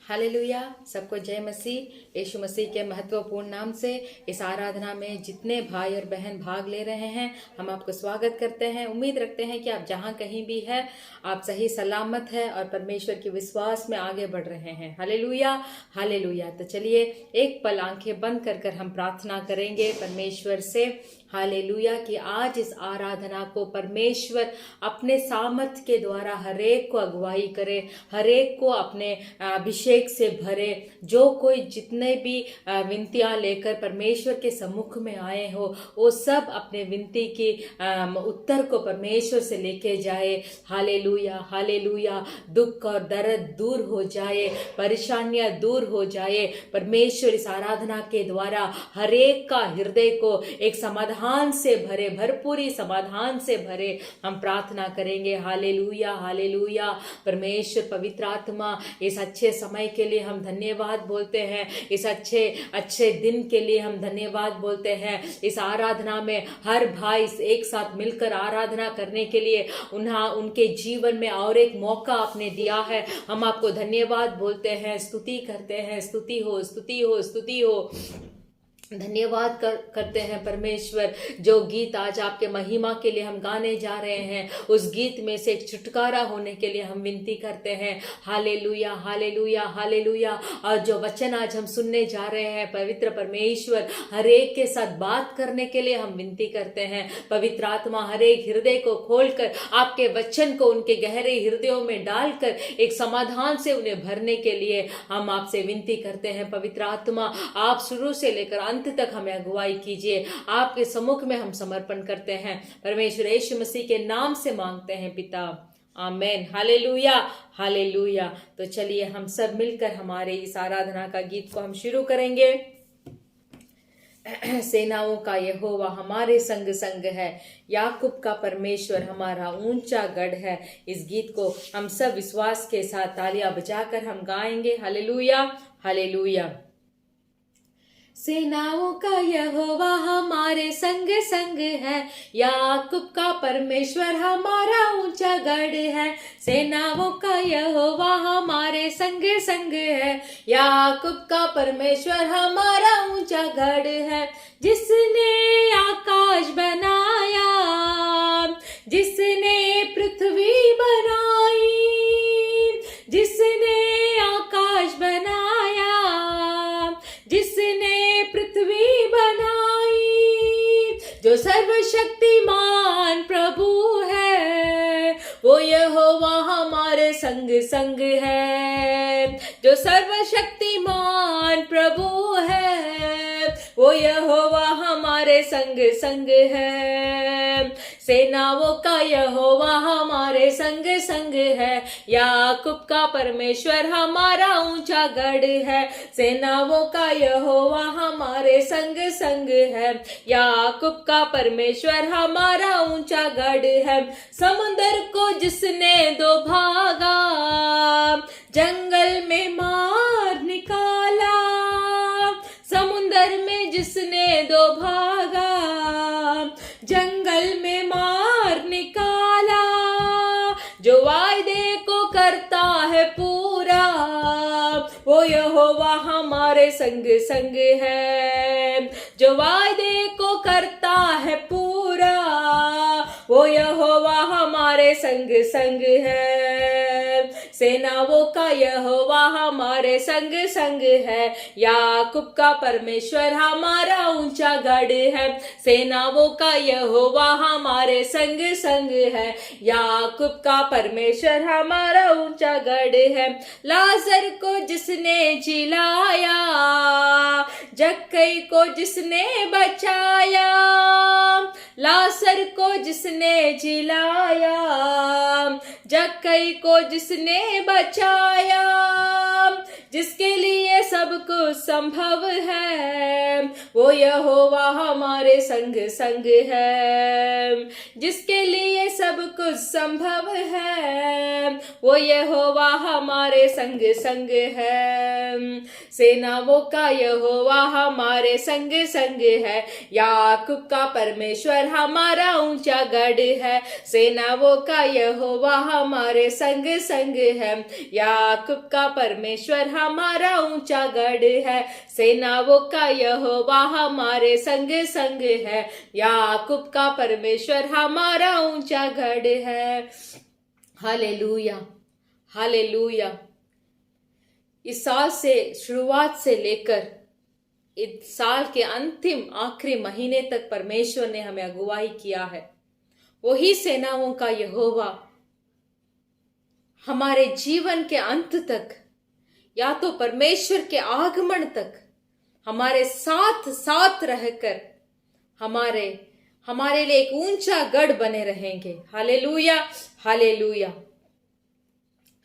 Hallelujah. सबको जय मसीह। यीशु मसीह के महत्वपूर्ण नाम से इस आराधना में जितने भाई और बहन भाग ले रहे हैं, हम आपको स्वागत करते हैं। उम्मीद रखते हैं कि आप जहां कहीं भी है, आप सही सलामत है और परमेश्वर के विश्वास में आगे बढ़ रहे हैं। Hallelujah, hallelujah. तो चलिए एक पल आंखें बंद कर हम प्रार्थना करेंगे परमेश्वर से। हालेलुया कि आज इस आराधना को परमेश्वर अपने सामर्थ्य के द्वारा हरेक को अगुवाई करे, हरेक को अपने अभिषेक से भरे। जो कोई जितने भी विनतियां लेकर परमेश्वर के सम्मुख में आए हो, वो सब अपने विनती की उत्तर को परमेश्वर से लेके जाए। Hallelujah, hallelujah. दुख और दर्द दूर हो जाए, परेशानियां दूर हो जाए। परमेश्वर इस आराधना के द्वारा हरेक का हृदय को एक समाधान से भरे, भरपूरी समाधान से भरे। हम प्रार्थना करेंगे। Hallelujah, hallelujah. परमेश्वर पवित्र आत्मा, इस अच्छे समय के लिए हम धन्यवाद बोलते हैं। इस अच्छे दिन के लिए हम धन्यवाद बोलते हैं। इस आराधना में हर भाई एक साथ मिलकर आराधना करने के लिए उनके जीवन में और एक मौका आपने दिया है। हम आपको धन्यवाद बोलते हैं, स्तुति करते हैं। स्तुति हो, स्तुति हो, स्तुति हो। धन्यवाद करते हैं परमेश्वर। जो गीत आज आपके महिमा के लिए हम गाने जा रहे हैं, उस गीत में से एक छुटकारा होने के लिए हम विनती करते हैं। Hallelujah, hallelujah, hallelujah. और जो वचन आज हम सुनने जा रहे हैं, पवित्र परमेश्वर हरेक के साथ बात करने के लिए हम विनती करते हैं। पवित्र आत्मा हरेक हृदय को खोलकर आपके वचन को उनके गहरे हृदयों में डालकर एक समाधान से उन्हें भरने के लिए हम आपसे विनती करते हैं। पवित्र आत्मा, आप शुरू से लेकर अंत तक हमें अगुवाई कीजिए। आपके सम्मुख में हम समर्पण करते हैं। परमेश्वर यीशु मसीह के नाम से मांगते हैं पिता, आमेन। Hallelujah, hallelujah. तो चलिए हम सब मिलकर हमारे इस आराधना का गीत को हम शुरू करेंगे। सेनाओं का यहोवा हमारे संग संग है, याकूब का परमेश्वर हमारा ऊंचा गढ़ है। इस गीत को हम सब विश्वास के साथ तालियां बजाकर हम गाएंगे। Hallelujah, hallelujah. सेनाओं का यहोवा हमारे संग संग है, याकूब का परमेश्वर हमारा ऊंचा गढ़ है। सेनाओं का यहोवा हमारे संग संग है, याकूब का परमेश्वर हमारा ऊंचा गढ़ है। जिसने आकाश बनाया, जिसने पृथ्वी बनाई, जिसने आकाश बनाया, जिसने पृथ्वी बनाई, जो सर्वशक्तिमान प्रभु है, वो यहोवा हमारे संग संग है। जो सर्वशक्तिमान प्रभु है, वो यहोवा हमारे संग संग है। सेनाओं का यहोवा हमारे संग संग है, याकूब का परमेश्वर हमारा ऊंचा गढ़ है। सेनाओं का यहोवा हमारे संग संग है, याकूब का परमेश्वर हमारा ऊंचा गढ़ है। समुद्र को जिसने दो भागा, जंगल में मार निकाला। समुद्र में जिसने दो भागा, जंगल में मार निकाला। जो वायदे को करता है पूरा, वो यहोवा हमारे संग संग है। जो वायदे को करता है पूरा, वो यहोवा हमारे संग संग है। सेनाओं का यहोवा हमारे संग संग है, याकूब का परमेश्वर हमारा ऊंचा गढ़ है। सेनाओं का यहोवा हमारे संग संग है, याकूब का परमेश्वर हमारा ऊंचा गढ़ है। लाजर को जिसने जिलाया, जक्कई को जिसने बचाया। लाजर को जिसने जिलाया, जक्कई को जिसने बचाया। जिसके लिए सब कुछ संभव है, वो यहोवा हमारे संग संग है, जिसके लिए सब कुछ संभव है, वो यहोवा हमारे संग संग है। सेनाओं का यहोवा हमारे संग संग है, याकूब का परमेश्वर हमारा ऊंचा गढ़ है। सेनाओं का यहोवा हमारे संग संग है, याकूब का परमेश्वर हमारा ऊंचा गढ़ है। सेनाओं का यहोवा हमारे संग संग है, याकूब का परमेश्वर हमारा ऊंचा गढ़ है। Hallelujah, hallelujah. इस साल से शुरुआत से लेकर इस साल के अंतिम आखिरी महीने तक परमेश्वर ने हमें अगुवाई किया है। वही सेनाओं का यहोवा हमारे जीवन के अंत तक, या तो परमेश्वर के आगमन तक हमारे साथ साथ रहकर हमारे लिए एक ऊंचा गढ़ बने रहेंगे। Hallelujah, hallelujah.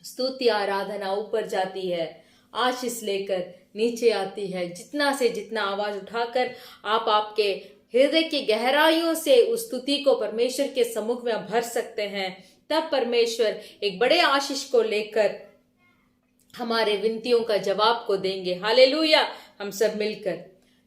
स्तुति आराधना ऊपर जाती है, आशीष लेकर नीचे आती है। जितना से जितना आवाज उठाकर आप आपके हृदय की गहराइयों से उस स्तुति को परमेश्वर के सम्मुख में भर सकते हैं, तब परमेश्वर एक बड़े आशीष को लेकर हमारे विनतियों का जवाब को देंगे। हालेलुया। हम सब मिलकर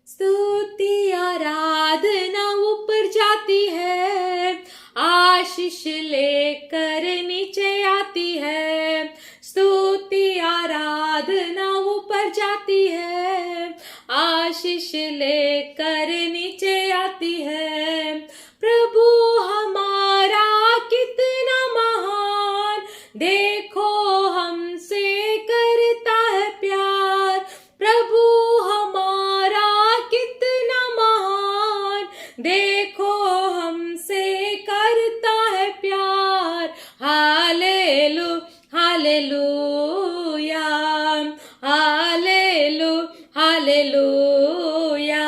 स्तुति आराधना ऊपर जाती है, आशीष लेकर नीचे आती है। स्तुति आराधना ऊपर जाती है, आशीष लेकर नीचे आती है। प्रभु हमारा कितना महान, देखो हमसे करता है प्यार। प्रभु हमारा कितना महान, देखो हमसे करता है प्यार। हालेलु हालेलुया, हालेलु हालेलुया।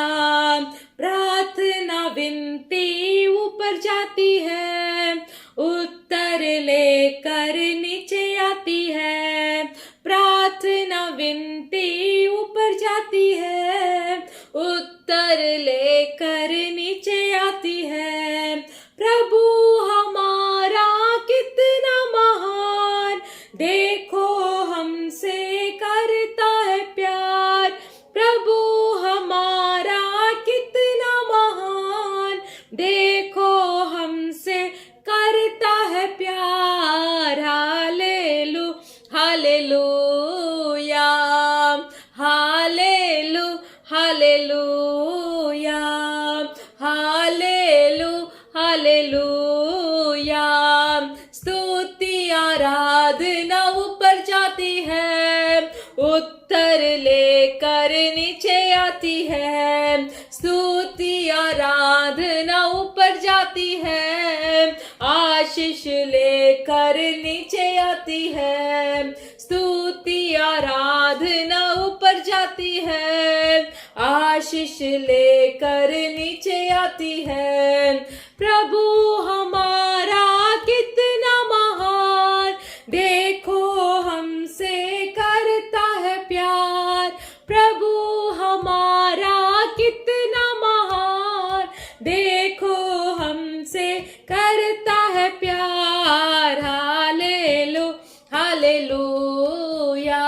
प्रार्थना विनती ऊपर जाती है, उत्तर लेकर नीचे आती है। प्रार्थना विनती ऊपर जाती है, उत्तर लेकर नीचे आती है। प्रभु हमारा कितना महान, देखो हमसे करता है प्यार। प्रभु हमारा कितना महान, देखो हमसे करता है प्यार। हालेलु हालेलुया, हालेलु हालेलुया, हालेलु हालेलुया। स्तुति आराधना ऊपर जाती है, उत्तर लेकर नीचे आती है। स्तुति आराधना ऊपर जाती है, आशीष लेकर नीचे आती है। स्तुति आराधना ऊपर जाती है, आशीष लेकर नीचे आती है। प्रभु हमारा कितना महान, देखो हमसे करता है प्यार। प्रभु हमारा कितना महान, देखो हमसे करता है प्यार। हालेलु हालेलुया,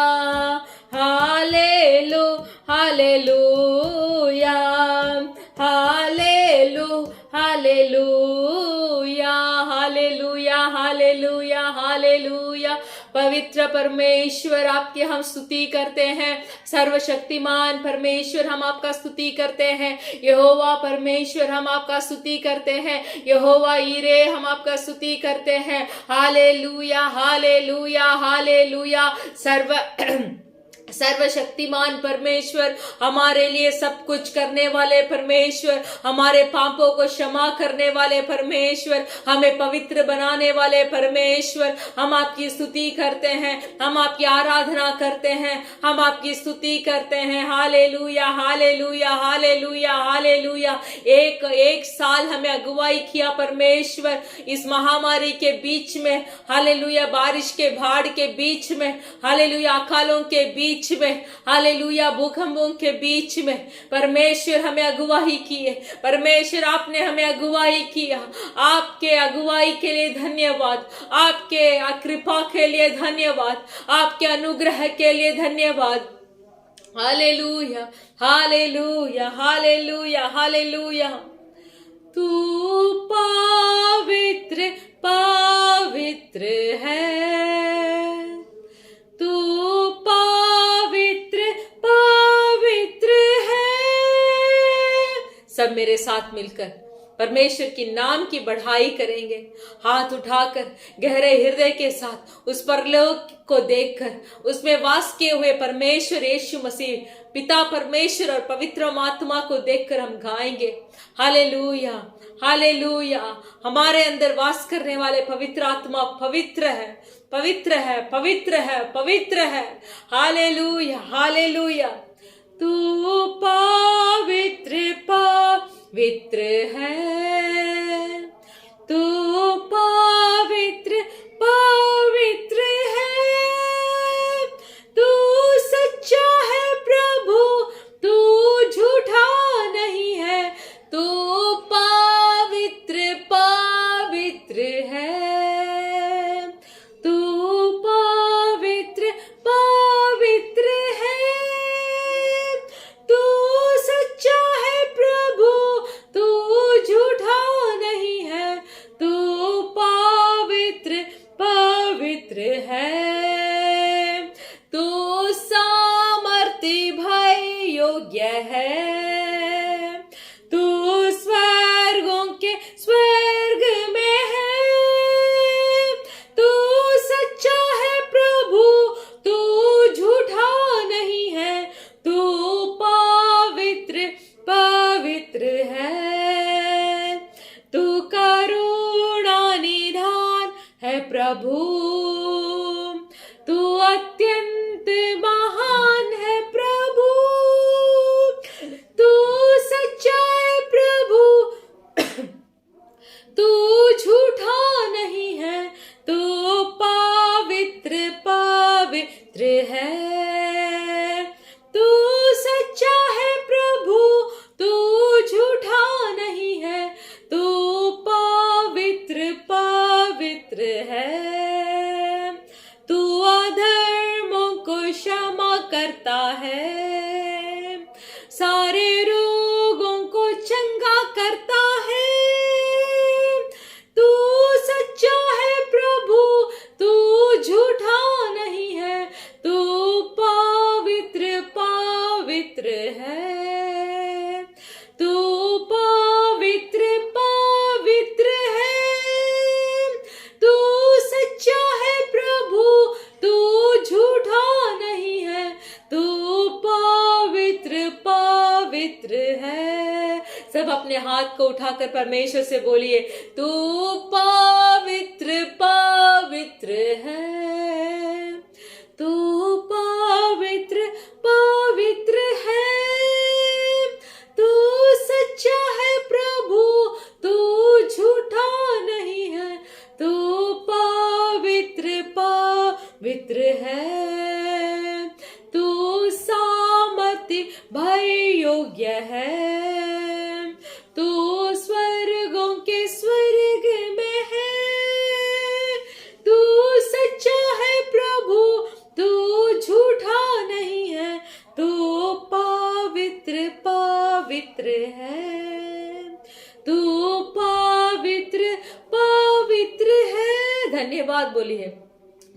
हालेलु हालेलुया, हालेलु हालेलुया, हालेलुया हालेलुया हालेलुया। पवित्र परमेश्वर आपकी हम स्तुति करते हैं। सर्वशक्तिमान परमेश्वर हम आपका स्तुति करते हैं। यहोवा परमेश्वर हम आपका स्तुति करते हैं। यहोवा ईरे हम आपका स्तुति करते हैं। Hallelujah hallelujah hallelujah. सर्वशक्तिमान परमेश्वर, हमारे लिए सब कुछ करने वाले परमेश्वर, हमारे पापों को क्षमा करने वाले परमेश्वर, हमें पवित्र बनाने वाले परमेश्वर, हम आपकी स्तुति करते हैं, हम आपकी आराधना करते हैं, हम आपकी स्तुति करते हैं। Hallelujah hallelujah hallelujah hallelujah. एक साल हमें अगुवाई किया परमेश्वर, इस महामारी के बीच में, हालेलुया, बारिश के भाड़ के बीच में, हालेलुया, अकालों के बीच बीच में, हालेलुया, भूकंपों के बीच में परमेश्वर हमें अगुवाई की है। परमेश्वर आपने हमें अगुवाई किया। आपके अगुवाई के लिए धन्यवाद, आपके कृपा के लिए धन्यवाद, आपके अनुग्रह के लिए धन्यवाद। Hallelujah, hallelujah, hallelujah, hallelujah. तू पवित्र पवित्र है, तू पवित्र पवित्र है। सब मेरे साथ मिलकर परमेश्वर की नाम की बढ़ाई करेंगे, हाथ उठाकर गहरे हृदय के साथ उस परलोक को देखकर उसमें वास किए हुए परमेश्वर यीशु मसीह पिता परमेश्वर और पवित्र आत्मा को देखकर हम गाएंगे, हालेलुया, हालेलुया। हमारे अंदर वास करने वाले पवित्र आत्मा पवित्र है, पवित्र है, पवित्र है, पवित्र है। Hallelujah, hallelujah. तू पवित्र पवित्र है, तू पवित्र पवित्र है, तू सच्चा है प्रभु, तू झूठा नहीं है, तू पवित्र पवित्र है, तू पवित्र पवित्र है, तू सच्चा है प्रभु, तू झूठा नहीं है, तू पवित्र पवित्र है, तू सामर्थी भय योग्य है, तू स्वर्गों के स्वर्ग में है, तू सच्चा है प्रभु, तू झूठा नहीं है, तू पवित्र पवित्र है, तू करुणा निधान है प्रभु, तू अत्यंत महान है प्रभु, तू सच्चा है प्रभु, तू झूठा नहीं है, तू पवित्र पवित्र है, तू सच्चा है प्रभु, तू झूठा नहीं है, तू पवित्र पवित्र है, तू अधर्मों को क्षमा करता है, सारे रोगों को चंगा करता है, तू सच्चा है प्रभु, तू झूठा नहीं है, तू पवित्र पवित्र है, तू पवित्र पवित्र है, तू सच्चा है प्रभु, तू झूठा नहीं है, तू पवित्र पवित्र है। सब अपने हाथ को उठाकर परमेश्वर से बोलिए, तू पवित्र पवित्र है, तू पवित्र पवित्र है, तू सच्चा है प्रभु, तू झूठा नहीं है, तू पवित्र पवित्र है, तू सामर्थी भय योग्य है, तू स्वर्गों के स्वर्ग में है, तू सच्चा है प्रभु, तू झूठा नहीं है, तू पवित्र पवित्र है, तू पवित्र पवित्र है। धन्यवाद बोलिए,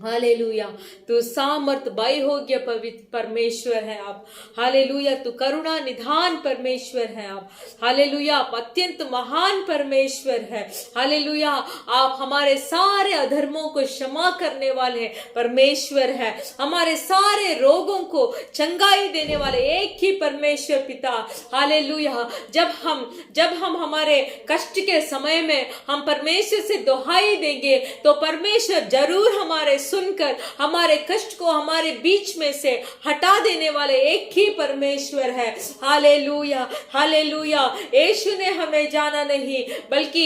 हालेलुया। तू सामर्थ बाई हो गया पवित्र परमेश्वर है आप, हालेलुया। तू करुणा निधान परमेश्वर है आप, हालेलुया। आप अत्यंत महान परमेश्वर है, हालेलुया। आप हमारे सारे अधर्मों को क्षमा करने वाले परमेश्वर है, हमारे सारे रोगों को चंगाई देने वाले एक ही परमेश्वर पिता, हालेलुया। जब हम हमारे कष्ट के समय में हम परमेश्वर से दुहाई देंगे तो परमेश्वर जरूर हमारे सुनकर हमारे कष्ट को हमारे बीच में से हटा देने वाले एक ही परमेश्वर है, हालेलुया, हालेलुया। यीशु ने हमें जाना नहीं, बल्कि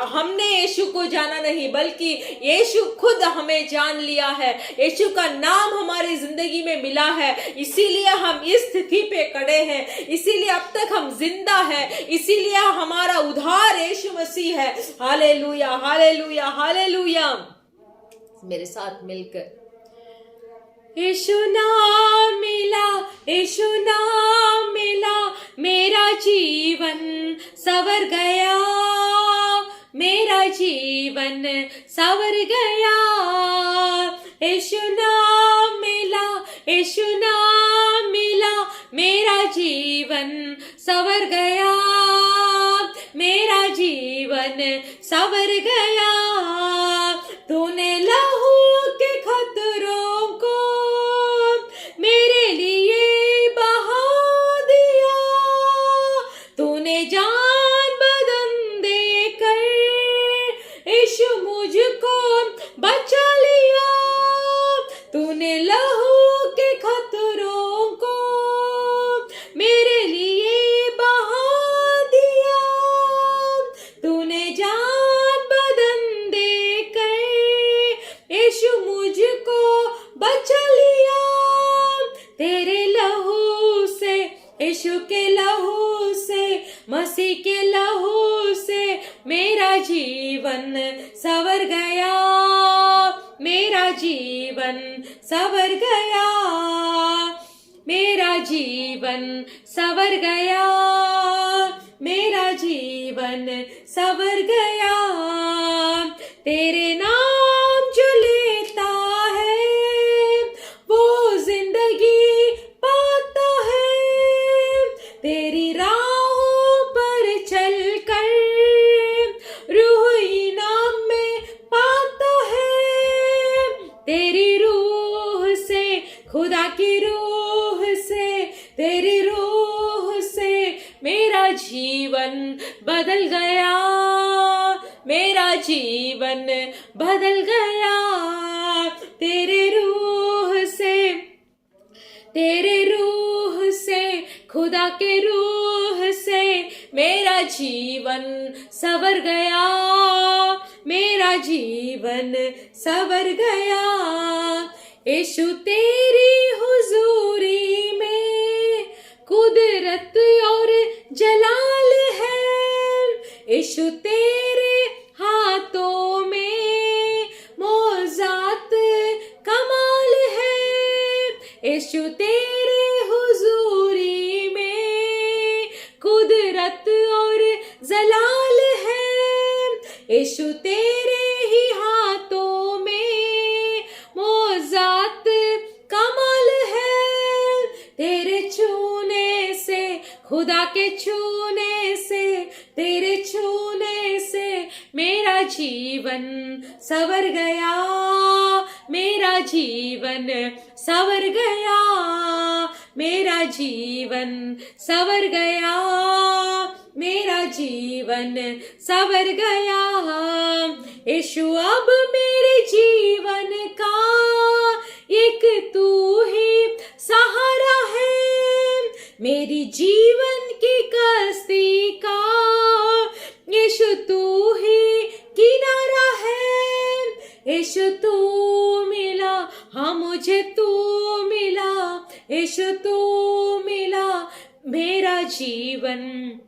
हमने यीशु को जाना नहीं, बल्कि यीशु खुद हमें जान लिया है। यीशु का नाम हमारी जिंदगी में मिला मिला है, इसीलिए हम इस स्थिति पे खड़े हैं, इसीलिए अब तक हम जिंदा है, इसीलिए हमारा उद्धार यीशु मसीह है। Hallelujah, hallelujah, hallelujah. मेरे साथ मिलकर यीशु नाम मिला, यीशु नाम मिला, मेरा जीवन सवर गया, मेरा जीवन सवर गया। यीशु नाम मिला, यीशु नाम मिला, मेरा जीवन सवर गया, मेरा जीवन सवर गया। तूने लहू के खतरों को मेरे लिए बहा दिया, तूने जान बदन देकर यीशु मुझको बचा लिया। तूने लहू के खतरों को मेरे लिए बहा दिया, तूने जान बदन देकर यीशु मुझको बचा लिया। तेरे लहू से, यीशु के लहू से, मसीह के लहू से मेरा जीवन सवर गया, मेरा जीवन सवर गया, मेरा जीवन सवर गया, मेरा जीवन सवर गया। तेरे नाम जो लेता है वो जिंदगी पाता है, तेरी राहों पर चलकर रूह इनाम में पाता है। तेरी रूह से, खुदा की रूह से, तेरी रूह से मेरा जीवन बदल गया, मेरा जीवन बदल गया। तेरे रूह से, तेरे रूह से, खुदा के रूह से मेरा जीवन सवर गया, मेरा जीवन सवर गया। यीशु तेरी हुजूरी में कुदरत और जलाल है, यीशु तेरे हाथों में मोजात कमाल है। यीशु तेरे हुजूरी में कुदरत और जलाल है, यीशु तेरे ही हाथों में मोजात कमाल है। तेरे छूने से, खुदा के छूने से, तेरे छूने से मेरा जीवन सवर गया, मेरा जीवन सवर गया, मेरा जीवन सवर गया, मेरा जीवन सवर गया। यीशु अब मेरे जीवन का एक तू ही सहारा है, मेरी जीवन की कश्ती का यीशु तू ही किनारा है। यीशु तू मिला, हाँ मुझे तू मिला, यीशु तू मिला, मेरा जीवन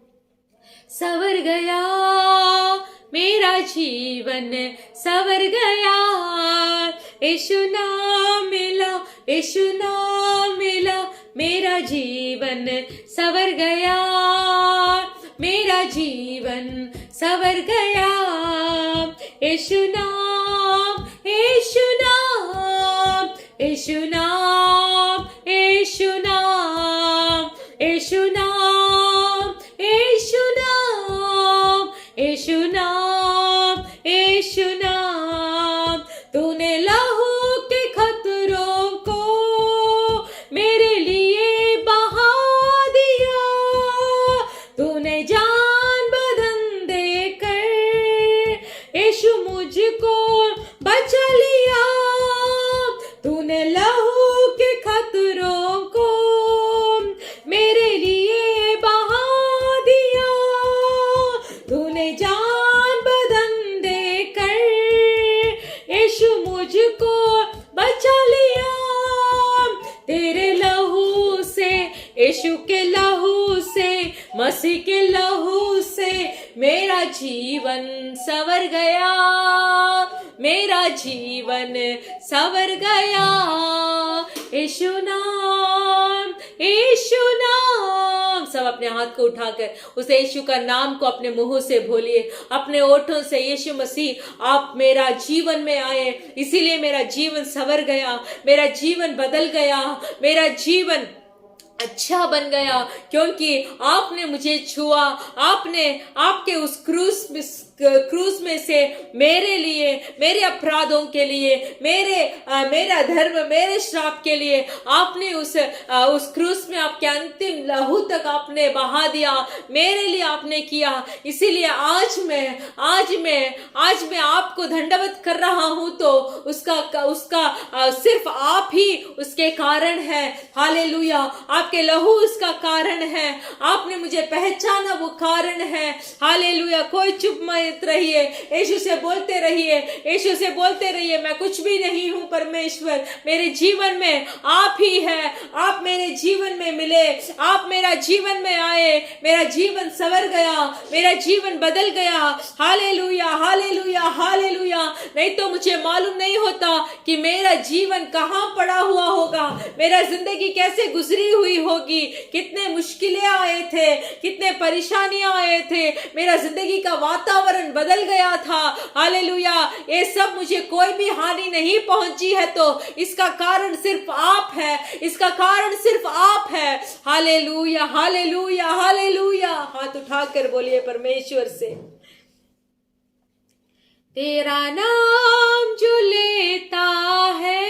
सवर गया, मेरा जीवन सवर गया। यीशु नाम मिला, यीशु नाम मिला, मेरा जीवन सवर गया, मेरा जीवन सवर गया। यीशु नाम, यीशु नाम, यीशु नाम, यीशु नाम, यीशु नाम, यीशु नाम, यीशु नाम, यीशु नाम। तूने लहू के खतरों को मेरे लिए बहा दिया, तूने जान बदन देकर यीशु मुझको बचा लिया। तूने लहू के तेरे लहू से, यीशु के लहू से, मसीह के लहू से मेरा जीवन संवर गया, मेरा जीवन संवर गया। यीशु नाम, यीशु नाम। सब अपने हाथ को उठाकर उस यीशु का नाम को अपने मुंह से बोलिए, अपने ओठों से, यीशु मसीह आप मेरा जीवन में आए, इसीलिए मेरा जीवन संवर गया, मेरा जीवन बदल गया, मेरा जीवन अच्छा बन गया, क्योंकि आपने मुझे छुआ, आपने आपके उस क्रूस में से मेरे लिए, मेरे अपराधों के लिए, मेरा धर्म, मेरे श्राप के लिए आपने उस क्रूस में आपके अंतिम लहू तक आपने बहा दिया, मेरे लिए आपने किया। इसीलिए आज मैं आपको दंडवत कर रहा हूं, तो उसका सिर्फ आप ही उसके कारण है। हालेलुया। आपके लहू उसका कारण है, आपने मुझे पहचाना वो कारण है। हालेलुया। कोई चुप मत रहिए, यीशु से बोलते रहिए, यीशु से बोलते रहिए, मैं कुछ भी नहीं हूं परमेश्वर, मेरे जीवन में आप ही है, आप मेरे जीवन में मिले, आप मेरा जीवन में आए, मेरा जीवन संवर गया, मेरा जीवन बदल गया। Hallelujah, hallelujah, hallelujah. नहीं तो मुझे मालूम नहीं होता कि मेरा जीवन कहां पड़ा हुआ होगा, मेरा जिंदगी कैसे गुजरी हुई होगी, कितने मुश्किलें आए थे, कितने परेशानियां आए थे, मेरा जिंदगी का वातावरण बदल गया था। हालेलुया। ये सब मुझे कोई भी हानि नहीं पहुंची है, तो इसका कारण सिर्फ आप है, इसका कारण सिर्फ आप है। Hallelujah, hallelujah, hallelujah. हाथ उठाकर बोलिए परमेश्वर से, तेरा नाम जो लेता है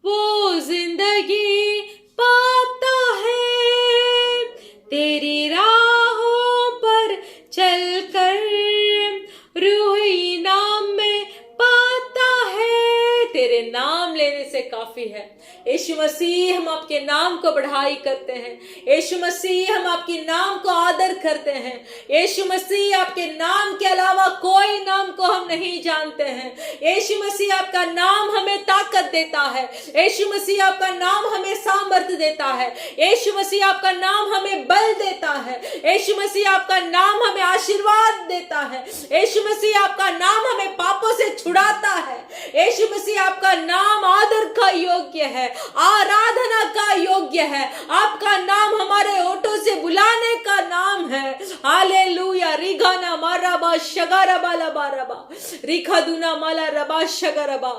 वो जिंदगी पाता है, तेरी राहों पर चलकर रूह इनाम में पाता है। तेरे नाम लेने से काफी है। यीशु मसीह, हम आपके नाम को बढ़ाई करते हैं। यीशु मसीह, हम आपके नाम को आदर करते हैं। यीशु मसीह, आपके नाम के अलावा कोई नाम को हम नहीं जानते हैं। यीशु मसीह, आपका नाम हमें ताकत देता है। यीशु मसीह, आपका नाम हमें सामर्थ्य देता है। यीशु मसीह, आपका नाम हमें बल देता है। यीशु मसीह, आपका नाम हमें आशीर्वाद देता है। यीशु मसीह, आपका नाम हमें पापों से छुड़ाता है। यीशु मसीह, आपका नाम आदर का योग्य है, आराधना का योग्य है। आपका नाम हमारे ओठों से बुलाने का नाम है। हालेलुया। रिगाना माराबा शगारबा लबारबा, रिखादुना माला रबा शगारबा।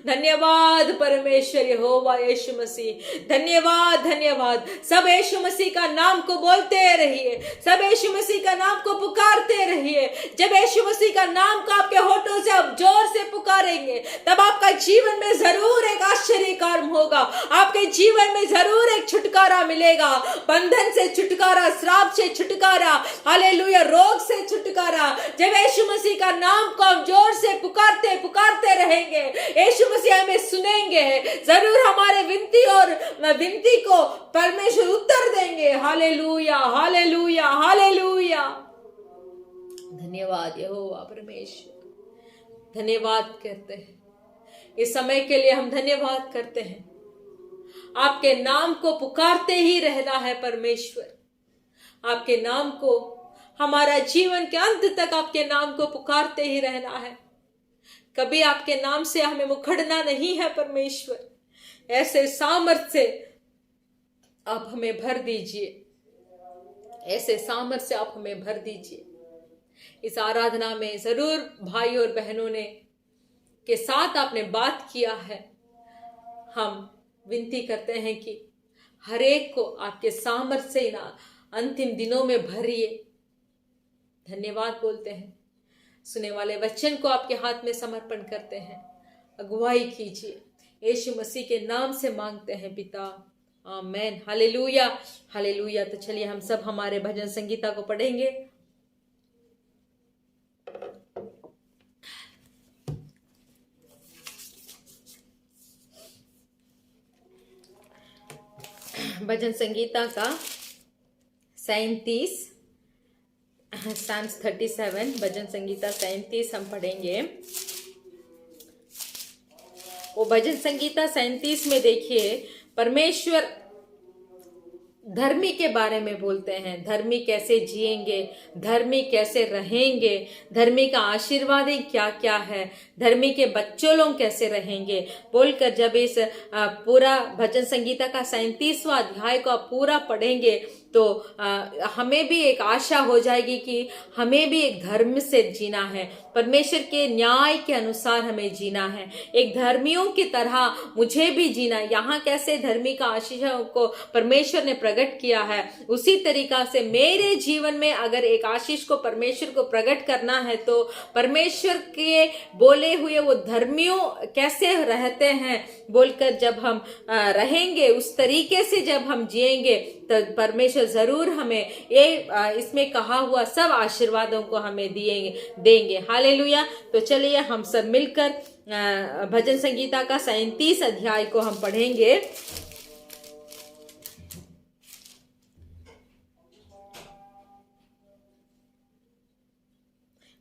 धन्यवाद परमेश्वर यहोवा यीशु मसीह, धन्यवाद, धन्यवाद। सब यीशु मसीह का नाम को बोलते रहिए, सब यीशु मसीह का नाम को पुकारते रहिए। जब यीशु मसीह का नाम को आपके होठों से आप जोर से पुकारेंगे, तब आपका जीवन में जरूर एक आश्चर्य कर्म होगा। आपके जीवन में जरूर एक छुटकारा मिलेगा, बंधन से छुटकारा, श्राप से छुटकारा, हालेलुया, रोग से छुटकारा। जब यीशु मसीह का नाम को हम जोर से पुकारते पुकारते रहेंगे, यीशु मसीह हमें सुनेंगे, जरूर हमारे विनती को परमेश्वर उत्तर देंगे। Hallelujah, hallelujah, hallelujah. धन्यवाद यहोवा परमेश्वर, धन्यवाद करते हैं इस समय के लिए, हम धन्यवाद करते हैं। आपके नाम को पुकारते ही रहना है परमेश्वर, आपके नाम को, हमारा जीवन के अंत तक आपके नाम को पुकारते ही रहना है। कभी आपके नाम से हमें मुखड़ना नहीं है परमेश्वर। ऐसे सामर्थ्य से आप हमें भर दीजिए, ऐसे सामर्थ्य से आप हमें भर दीजिए। इस आराधना में जरूर भाई और बहनों ने के साथ आपने बात किया है। हम विनती करते हैं कि हर एक को आपके सामर्थ्य से इन अंतिम दिनों में भरिए। धन्यवाद बोलते हैं, सुने वाले वचन को आपके हाथ में समर्पण करते हैं। अगुवाई कीजिए, यीशु मसीह के नाम से मांगते हैं पिता, आमेन। Hallelujah, hallelujah. तो चलिए हम सब हमारे भजन संगीता को पढ़ेंगे। भजन संगीता का 37, Psalms 37, भजन संगीता 37 हम पढ़ेंगे। वो भजन संगीता 37 में देखिए, परमेश्वर धर्मी के बारे में बोलते हैं। धर्मी कैसे जिएंगे, धर्मी कैसे रहेंगे, धर्मी का आशीर्वाद क्या क्या है, धर्मी के बच्चों लोग कैसे रहेंगे बोलकर जब इस पूरा भजन संगीता का 37वां अध्याय को आप पूरा पढ़ेंगे तो हमें भी एक आशा हो जाएगी कि हमें भी एक धर्म से जीना है, परमेश्वर के न्याय के अनुसार हमें जीना है, एक धर्मियों की तरह मुझे भी जीना। यहाँ कैसे धर्मी का आशीष को परमेश्वर ने प्रकट किया है, उसी तरीका से मेरे जीवन में अगर एक आशीष को परमेश्वर को प्रकट करना है तो परमेश्वर के बोले हुए वो धर्मियों कैसे रहते हैं बोलकर जब हम रहेंगे, उस तरीके से जब हम जिएंगे तो परमेश्वर जरूर हमें ये इसमें कहा हुआ सब आशीर्वादों को हमें देंगे। हालेलुया। तो चलिए हम सब मिलकर भजन संगीता का 37 अध्याय को हम पढ़ेंगे।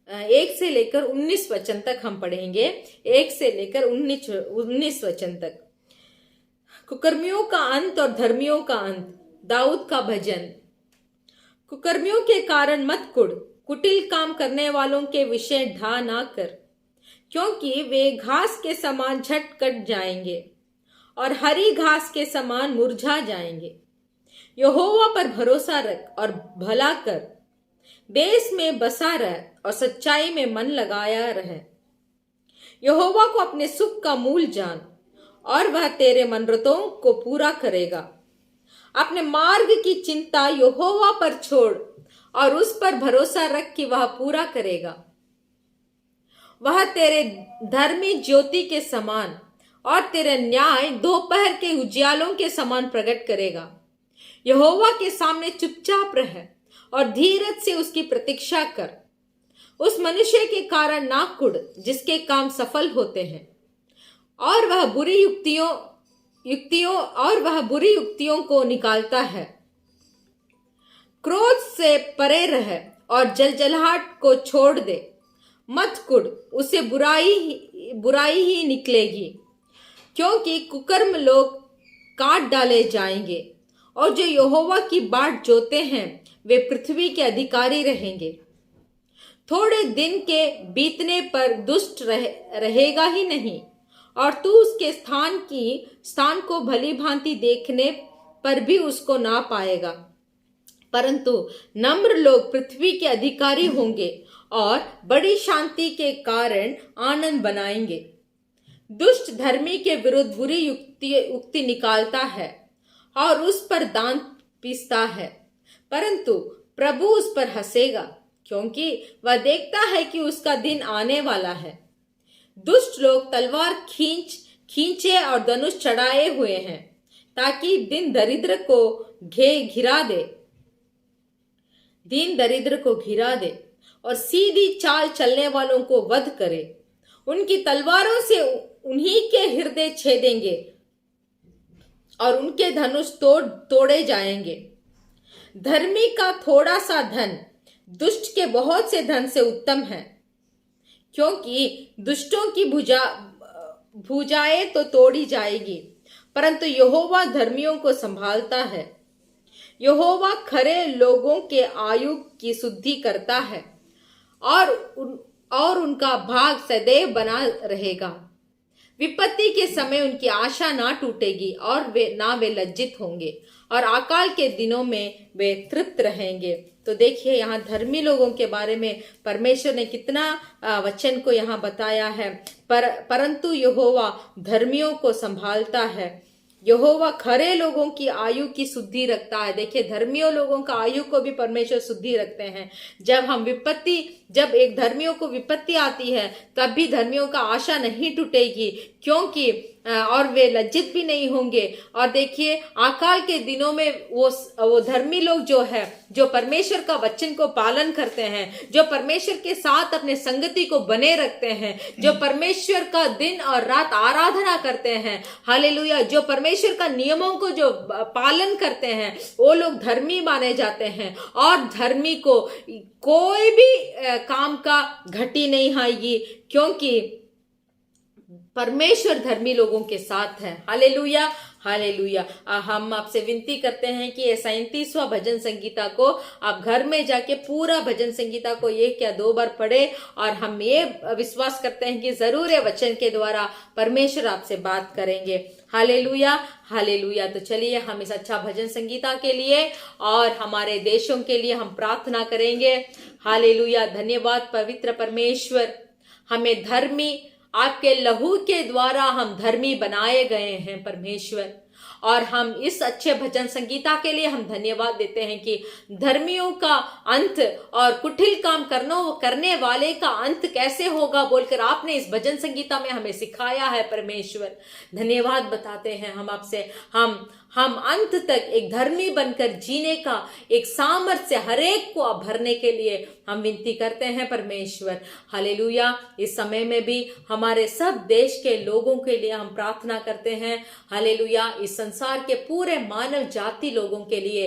एक से लेकर 19 वचन तक हम पढ़ेंगे। 1 से लेकर 19 वचन तक। कुकर्मियों का अंत और धर्मियों का अंत। दाऊद का भजन। कुकर्मियों के कारण मत कुढ़, कुटिल काम करने वालों के विषय ढा ना कर, क्योंकि वे घास के समान झट कट जाएंगे और हरी घास के समान मुरझा जाएंगे। यहोवा पर भरोसा रख और भला कर, देश में बसा रह और सच्चाई में मन लगाया रह। यहोवा को अपने सुख का मूल जान और वह तेरे मनोरथों को पूरा करेगा। अपने मार्ग की चिंता यहोवा पर छोड़ और उस पर भरोसा रख कि वह पूरा करेगा। वह तेरे धर्मी ज्योति के समान और तेरे न्याय दोपहर के उजियालों के समान प्रकट करेगा। यहोवा के सामने चुपचाप रह और धीरज से उसकी प्रतीक्षा कर। उस मनुष्य के कारण ना कुढ़ जिसके काम सफल होते हैं और वह बुरी युक्तियों को निकालता है। क्रोध से परे रह और जलजलाहट को छोड़ दे। मत कुढ़, उसे बुराई ही निकलेगी, क्योंकि कुकर्म लोग काट डाले जाएंगे और जो यहोवा की बाट जोते हैं वे पृथ्वी के अधिकारी रहेंगे। थोड़े दिन के बीतने पर दुष्ट रहेगा ही नहीं और तू उसके स्थान को भली भांति देखने पर भी उसको ना पाएगा, परंतु नम्र लोग पृथ्वी के अधिकारी होंगे और बड़ी शांति के कारण आनंद बनाएंगे। दुष्ट धर्मी के विरुद्ध बुरी युक्ति निकालता है और उस पर दांत पीसता है, परंतु प्रभु उस पर हंसेगा, क्योंकि वह देखता है कि उसका दिन आने वाला है। दुष्ट लोग तलवार खींचे और धनुष चढ़ाए हुए हैं, ताकि दीन दरिद्र को घिरा दे और सीधी चाल चलने वालों को वध करे। उनकी तलवारों से उन्हीं के हृदय छेदेंगे और उनके धनुष तोड़े जाएंगे। धर्मी का थोड़ा सा धन दुष्ट के बहुत से धन से उत्तम है, क्योंकि दुष्टों की भुजाएं तो तोड़ी जाएगी, परंतु यहोवा धर्मियों को संभालता है। यहोवा खरे लोगों के आयु की शुद्धि करता है और उनका भाग सदैव बना रहेगा। विपत्ति के समय उनकी आशा ना टूटेगी और वे लज्जित होंगे और अकाल के दिनों में वे तृप्त रहेंगे। तो देखिए यहाँ धर्मी लोगों के बारे में परमेश्वर ने कितना वचन को यहाँ बताया है। परंतु यहोवा धर्मियों को संभालता है। यहोवा खरे लोगों की आयु की शुद्धि रखता है। देखिए धर्मियों लोगों का आयु को भी परमेश्वर शुद्धि रखते हैं। जब एक धर्मियों को विपत्ति आती है तब भी धर्मियों का आशा नहीं टूटेगी, क्योंकि और वे लज्जित भी नहीं होंगे। और देखिए अकाल के दिनों में वो धर्मी लोग जो है, जो परमेश्वर का वचन को पालन करते हैं, जो परमेश्वर के साथ अपने संगति को बने रखते हैं, जो परमेश्वर का दिन और रात आराधना करते हैं, हालेलुया, जो परमेश्वर का नियमों को जो पालन करते हैं, वो लोग धर्मी माने जाते हैं। और धर्मी को कोई भी काम का घटी नहीं आएगी, क्योंकि परमेश्वर धर्मी लोगों के साथ है। हालेलुया। हालेलुया। हम आपसे विनती करते हैं कि ये 37वां भजन संगीता को आप घर में जाके पूरा भजन संगीता को 1 या 2 बार पढ़े, और हम ये विश्वास करते हैं कि जरूर ये वचन के द्वारा परमेश्वर आपसे बात करेंगे। Hallelujah, hallelujah. तो चलिए हम इस अच्छा भजन संगीता के लिए और हमारे देशों के लिए हम प्रार्थना करेंगे। हालेलुया। धन्यवाद पवित्र परमेश्वर, हमें धर्मी आपके लहू के द्वारा हम धर्मी बनाए गए हैं परमेश्वर, और हम इस अच्छे भजन संगीता के लिए हम धन्यवाद देते हैं कि धर्मियों का अंत और कुटिल काम करने वाले का अंत कैसे होगा बोलकर आपने इस भजन संगीता में हमें सिखाया है परमेश्वर। धन्यवाद बताते हैं हम आपसे। हम अंत तक एक धर्मी बनकर जीने का एक सामर्थ्य हरेक को भरने के लिए हम विनती करते हैं परमेश्वर। हालेलुया। इस समय में भी हमारे सब देश के लोगों के लिए हम प्रार्थना करते हैं। हालेलुया। इस संसार के पूरे मानव जाति लोगों के लिए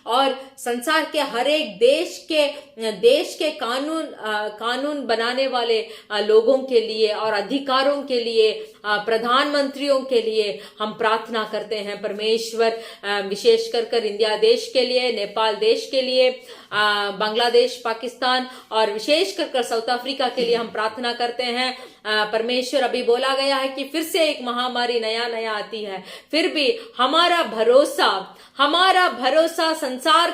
और संसार के हरेक देश के कानून बनाने वाले लोगों के लिए और अधिकारों के लिए, प्रधानमंत्रियों के लिए हम प्रार्थना करते हैं परमेश्वर। विशेष कर इंडिया देश के लिए, नेपाल देश के लिए, बांग्लादेश, पाकिस्तान और विशेष कर साउथ अफ्रीका के लिए हम प्रार्थना करते हैं परमेश्वर। अभी बोला गया है कि फिर से एक महामारी नया आती है, फिर भी हमारा भरोसा संसार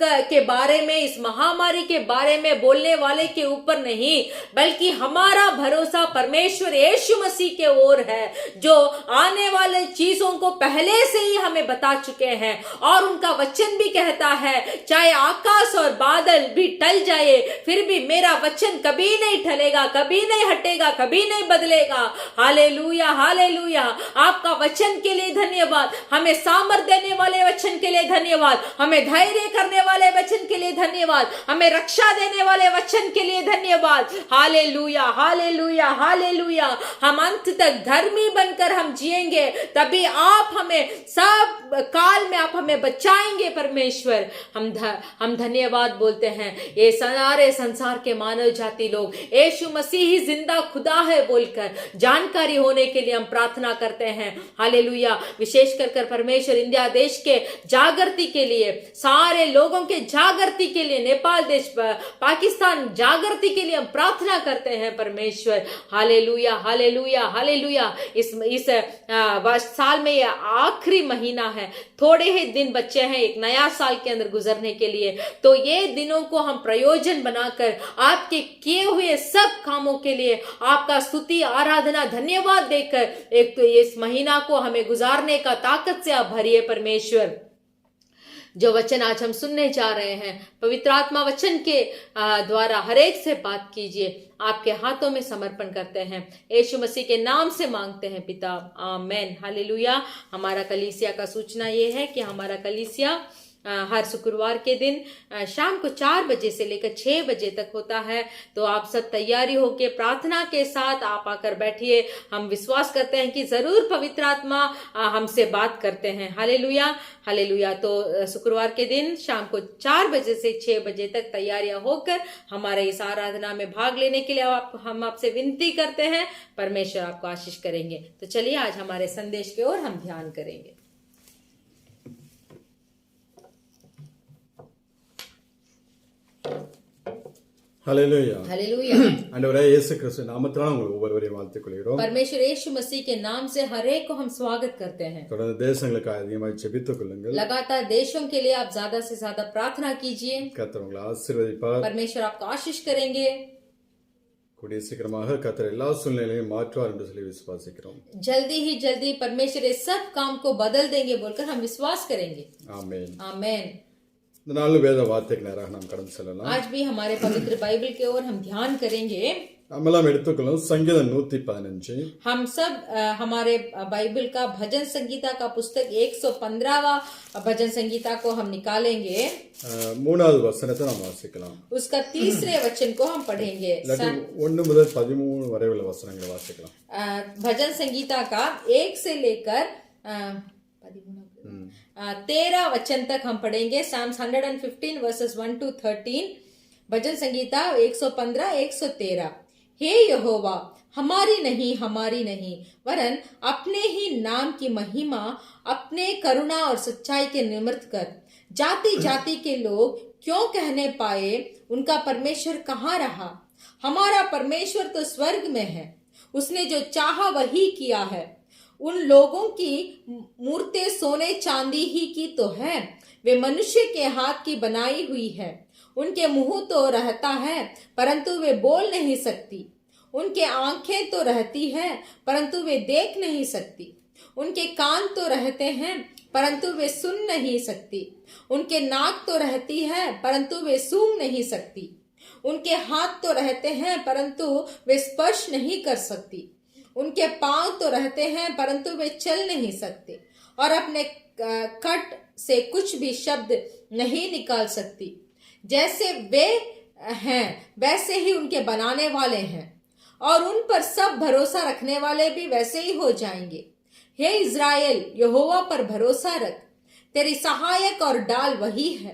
के बारे में, इस महामारी के बारे में बोलने वाले के ऊपर नहीं, बल्कि हमारा भरोसा परमेश्वर यीशु मसीह के ओर है, जो आने वाले चीजों को पहले से ही हमें बता चुके हैं। और उनका वचन भी कहता है, चाहे आकाश और बादल भी टल जाए, फिर भी मेरा वचन कभी नहीं टलेगा, कभी नहीं हटेगा, कभी नहीं बदलेगा। Hallelujah, hallelujah. आपका वचन के लिए धन्यवाद, हमें सामर्थ देने वाले वचन के लिए धन्यवाद, हमें धैर्य करने वाले वचन के लिए धन्यवाद, हमें रक्षा देने वाले वचन के लिए धन्यवाद। Hallelujah, hallelujah, hallelujah. हम अंत तक धर्मी बनकर हम जिएंगे, तभी आप हमें सब काल में आप हमें बचाएंगे परमेश्वर। हम धन्यवाद बोलते हैं। ये सारे संसार के मानव जाति लोग यीशु मसीह ही जिंदा खुदा है बोलकर जानकारी होने के लिए हम प्रार्थना करते हैं। हालेलुया। विशेष कर परमेश्वर इंडिया देश के जागृति के लिए, सारे लोगों के जागृति के लिए, नेपाल देश, पाकिस्तान जागृति के लिए हम प्रार्थना करते हैं परमेश्वर। Hallelujah, hallelujah, hallelujah. इस साल में यह आखिरी महीना है, थोड़े ही दिन बचे हैं एक नया साल के अंदर गुजरने के लिए। तो ये दिनों को हम प्रयोजन बनाकर आपके किए हुए सब कामों के लिए आपका स्तुति, आराधना, धन्यवाद देकर एक तो इस महीना को हमें गुजारने का ताकत से आप भरिए परमेश्वर। जो वचन आज हम सुनने जा रहे हैं, पवित्र आत्मा वचन के द्वारा हरेक से बात कीजिए। आपके हाथों में समर्पण करते हैं, यीशु मसीह के नाम से मांगते हैं पिता, आमेन। हालेलुया। हमारा कलीसिया का सूचना ये है कि हमारा कलीसिया हर शुक्रवार के दिन शाम को 4 बजे से लेकर 6 बजे तक होता है। तो आप सब तैयारी होके प्रार्थना के साथ आप आकर बैठिए। हम विश्वास करते हैं कि जरूर पवित्र आत्मा हमसे बात करते हैं। Hallelujah, hallelujah. तो शुक्रवार के दिन शाम को 4 बजे से 6 बजे तक तैयारियां होकर हमारे इस आराधना में भाग लेने के लिए हम आपसे विनती करते हैं। परमेश्वर आपको आशीष करेंगे। तो चलिए आज हमारे संदेश की ओर हम ध्यान करेंगे। ஹல்லேலூயா. हालेलुया। ஆண்டவரே இயேசு கிறிஸ்து நாமத்தினால உங்களை ஒவ்வொருவரையும் வாழ்த்துக் கொள்கிறோம். परमेश्वर यीशु मसीह के नाम से हर एक को हम स्वागत करते हैं। தொடர்ந்து தேசங்களுக்காக அதிகமாக ஜெபித்துக் கொள்ளுங்கள். लगातार देशों के लिए आप ज्यादा से ज्यादा प्रार्थना कीजिए। கர்த்தர் உங்களை ஆசீர்வதிப்பார். परमेश्वर आपको आशीष करेंगे। கூடிய சீக்கிரமாக கர்த்தர் எல்லா சூழ்நிலைகளையும் மாற்றுவார் என்று சொல்லி விசுவாசிக்கிறோம். जल्दी परमेश्वर इस सब काम को बदल देंगे बोलकर हम विश्वास करेंगे। ஆமென். आमेन। இந்த நாள் வேத வார்த்தைக்கு நேராக நாம் கடந்து செல்லலாம். आज भी हमारे पवित्र बाइबल की ओर हम ध्यान करेंगे। நம்மெல்லாம் எடுத்துக்கொள்ளும் சங்கீதம் 115. हम सब हमारे बाइबल का भजन संगीता का पुस्तक 115वां भजन संगीता को हम निकालेंगे। 3வது வசனத்தை நாம் வாசிக்கலாம். उसका 3रे वचन को हम पढ़ेंगे। 1 முதல் 13 வரை உள்ள வசனங்களை வாசிக்கலாம். भजन संगीता का 1 से लेकर 13 वचन तक हम पढ़ेंगे। Psalms 115 verses 1 to 13। भजन संगीता 115 113। हे यहोवा, हमारी नहीं वरन अपने ही नाम की महिमा अपने करुणा और सच्चाई के निमित्त कर जाति जाति के लोग क्यों कहने पाए उनका परमेश्वर कहाँ रहा। हमारा परमेश्वर तो स्वर्ग में है, उसने जो चाहा वही किया है। उन लोगों की मूर्तें सोने चांदी ही की तो है, वे मनुष्य के हाथ की बनाई हुई है। उनके मुंह तो रहता है परंतु वे बोल नहीं सकती, उनके आंखें तो रहती है परंतु वे देख नहीं सकती, उनके कान तो रहते हैं परंतु वे सुन नहीं सकती, उनके नाक तो रहती है परंतु वे सूंघ नहीं सकती, उनके हाथ तो रहते हैं परंतु वे स्पर्श नहीं कर सकती, उनके पांव तो रहते हैं परंतु वे चल नहीं सकते और अपने कट से कुछ भी शब्द नहीं निकाल सकती। जैसे वे हैं वैसे ही उनके बनाने वाले हैं और उन पर सब भरोसा रखने वाले भी वैसे ही हो जाएंगे। हे इज़राइल, यहोवा पर भरोसा रख, तेरी सहायक और डाल वही है।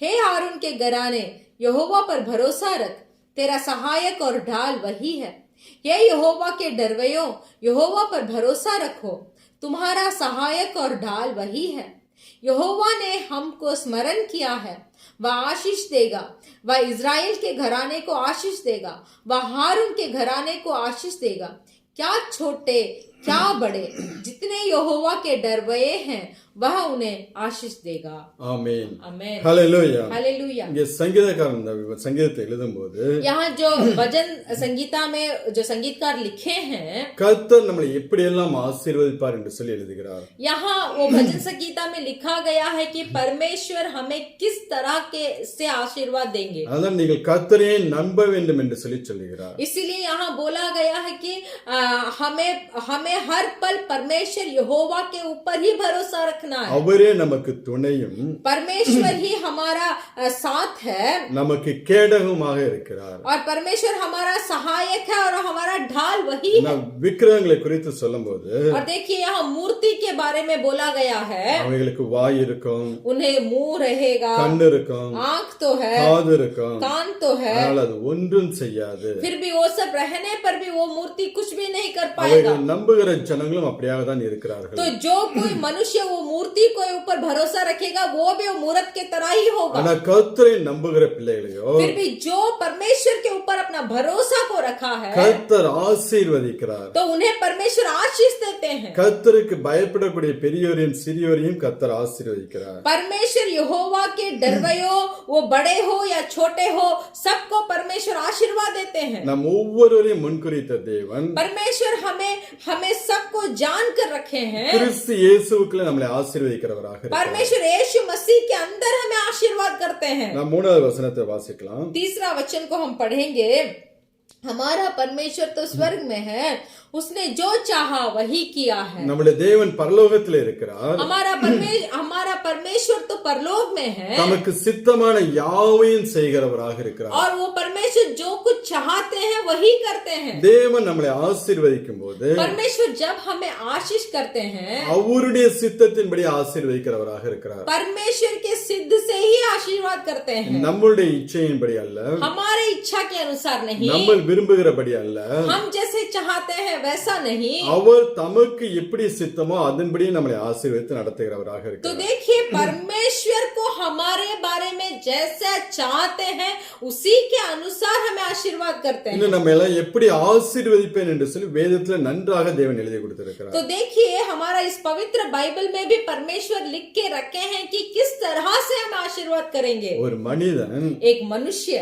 हे हारून के घराने, यहोवा पर भरोसा रख, तेरा सहायक और ढाल वही है। हे यहोवा के डरवैयों, यहोवा पर भरोसा रखो, तुम्हारा सहायक और ढाल वही है। यहोवा ने हमको स्मरण किया है, वह आशीष देगा, वह इज़राइल के घराने को आशीष देगा, वह हारून के घराने को आशीष देगा। क्या छोटे क्या बड़े जितने यहोवा के डरवये हैं वह उन्हें आशीष देगा। ஆமென். आमेन। ஹல்லேலூயா. हालेलुया। இங்கே சங்கீதக்காரன் இந்த சங்கீதத்தை எழுதும்போது यहाँ जो भजन संगीता में जो संगीतकार लिखे हैं, கர்த்தர் நம்மளை எப்படியெல்லாம் ஆசீர்வதிப்பார் என்று சொல்லி எழுதுகிறார். यहाँ वो भजन संगीता में लिखा गया है कि परमेश्वर हमें किस तरह के से आशीर्वाद देंगे। அதான் நீங்கள் கர்த்தரையே நம்ப வேண்டும் என்று சொல்லி சொல்லுகிறார். इसीलिए यहाँ बोला गया है कि हमें हर पल परमेश्वर यहोवा के ऊपर ही भरोसा रखना है। அவரே நமக்கு துணையும் परमेश्वर ही हमारा साथ है, நமக்கு கேடகமாக இருக்கிறார். और परमेश्वर हमारा सहायक है और हमारा ढाल वही है। நாம் விக்கிரகங்களை குறித்து சொல்லும்போது और देखिए यहाँ मूर्ति के बारे में बोला गया है, அவைகளுக்கு வாய் இருக்கும், उन्हें मुंह रहेगा, கண் இருக்கும், आंख तो है, காது இருக்கும், कान तो है, ஆனால் அது ஒன்றும் செய்யாது. फिर भी वो सब रहने पर भी वो मूर्ति कुछ भी नहीं कर पाएगा। அவைகளை நம்புகிற ஜனங்களும் அப்படியாக தான் இருக்கிறார்கள். तो जो कोई मनुष्य वो मूर्ति के ऊपर भरोसा रखेगा वो भी वो मूर्त के तरह ही होगा। ஆனா கர்த்தரை நம்புகிற பிள்ளைகளையோ फिर भी जो परमेश्वर के ऊपर अपना भरोसा को रखा है கர்த்தர் ஆசீர்வதிக்கிறார். तो उन्हें परमेश्वर आशीष देते हैं। கர்த்தருக்கு பயப்படக்கூடிய பெரியோரையும் சிறியோரையும் கர்த்தர் ஆசீர்வதிக்கிறார். परमेश्वर यहोवा के डरवयो, वो बड़े हो या छोटे हो, सबको परमेश्वर आशीर्वाद देते हैं। நம் ஒவ்வொருவரையும் முன்குறித்த தேவன் परमेश्वर हमें सबको जान कर रखे हैं। கிறிஸ்து இயேசுவுக்குள்ள நம்மளை ஆசீர்வதிக்கிறவராக இருக்கிறார். परमेश्वर यीशु मसीह के अंदर हमें आशीर्वाद करते हैं। நாம் மூணாவது வசனத்தை வாசிக்கலாம். तीसरा वचन को हम पढ़ेंगे। हमारा परमेश्वर तो स्वर्ग में है, उसने जो चाहा वही किया है। நம்முடைய தேவன் பரலோகத்தில் இருக்கிறார். हमारा परमेश्वर तो परलोक में है, நமக்கு சித்தமான யாவையும் செய்கிறவராக இருக்கிறார். और वो परमेश्वर जो कुछ चाहते हैं वही करते हैं। தேவன் நம்மளை ஆசீர்வதிக்கும் போது परमेश्वर जब हमें आशीष करते हैं, அவருடைய சித்தத்தின்படி ஆசீர்வதிக்கிறவராக இருக்கிறார். परमेश्वर के सिद्ध से ही आशीर्वाद करते हैं, நம்முடைய இச்சையின்படி அல்ல, हमारे इच्छा के अनुसार नहीं, நம்ம விரும்புகிறபடி அல்ல, हम जैसे चाहते हैं वैसा नहीं। அவர் தமக்கு எப்படி சித்தமோ அதன்படி நம்மளை ஆசீர்வதித்து நடத்துகிறவராக तो இருக்கிறார். देखिए परमेश्वर को हमारे बारे में जैसा चाहते हैं उसी के अनुसार हमें आशीर्वाद करते हैं। இன்னும் நம்ம எல்லாம் எப்படி ஆசீர்வதிப்பேன் என்று சொல்லி வேதத்துல நன்றாக தேவன் எழுதி கொடுத்திருக்கிறார். तो देखिए हमारा इस पवित्र बाइबल में भी परमेश्वर लिख के रखे हैं कि किस तरह से हम आशीर्वाद करेंगे। ஒரு மனிதன் एक मनुष्य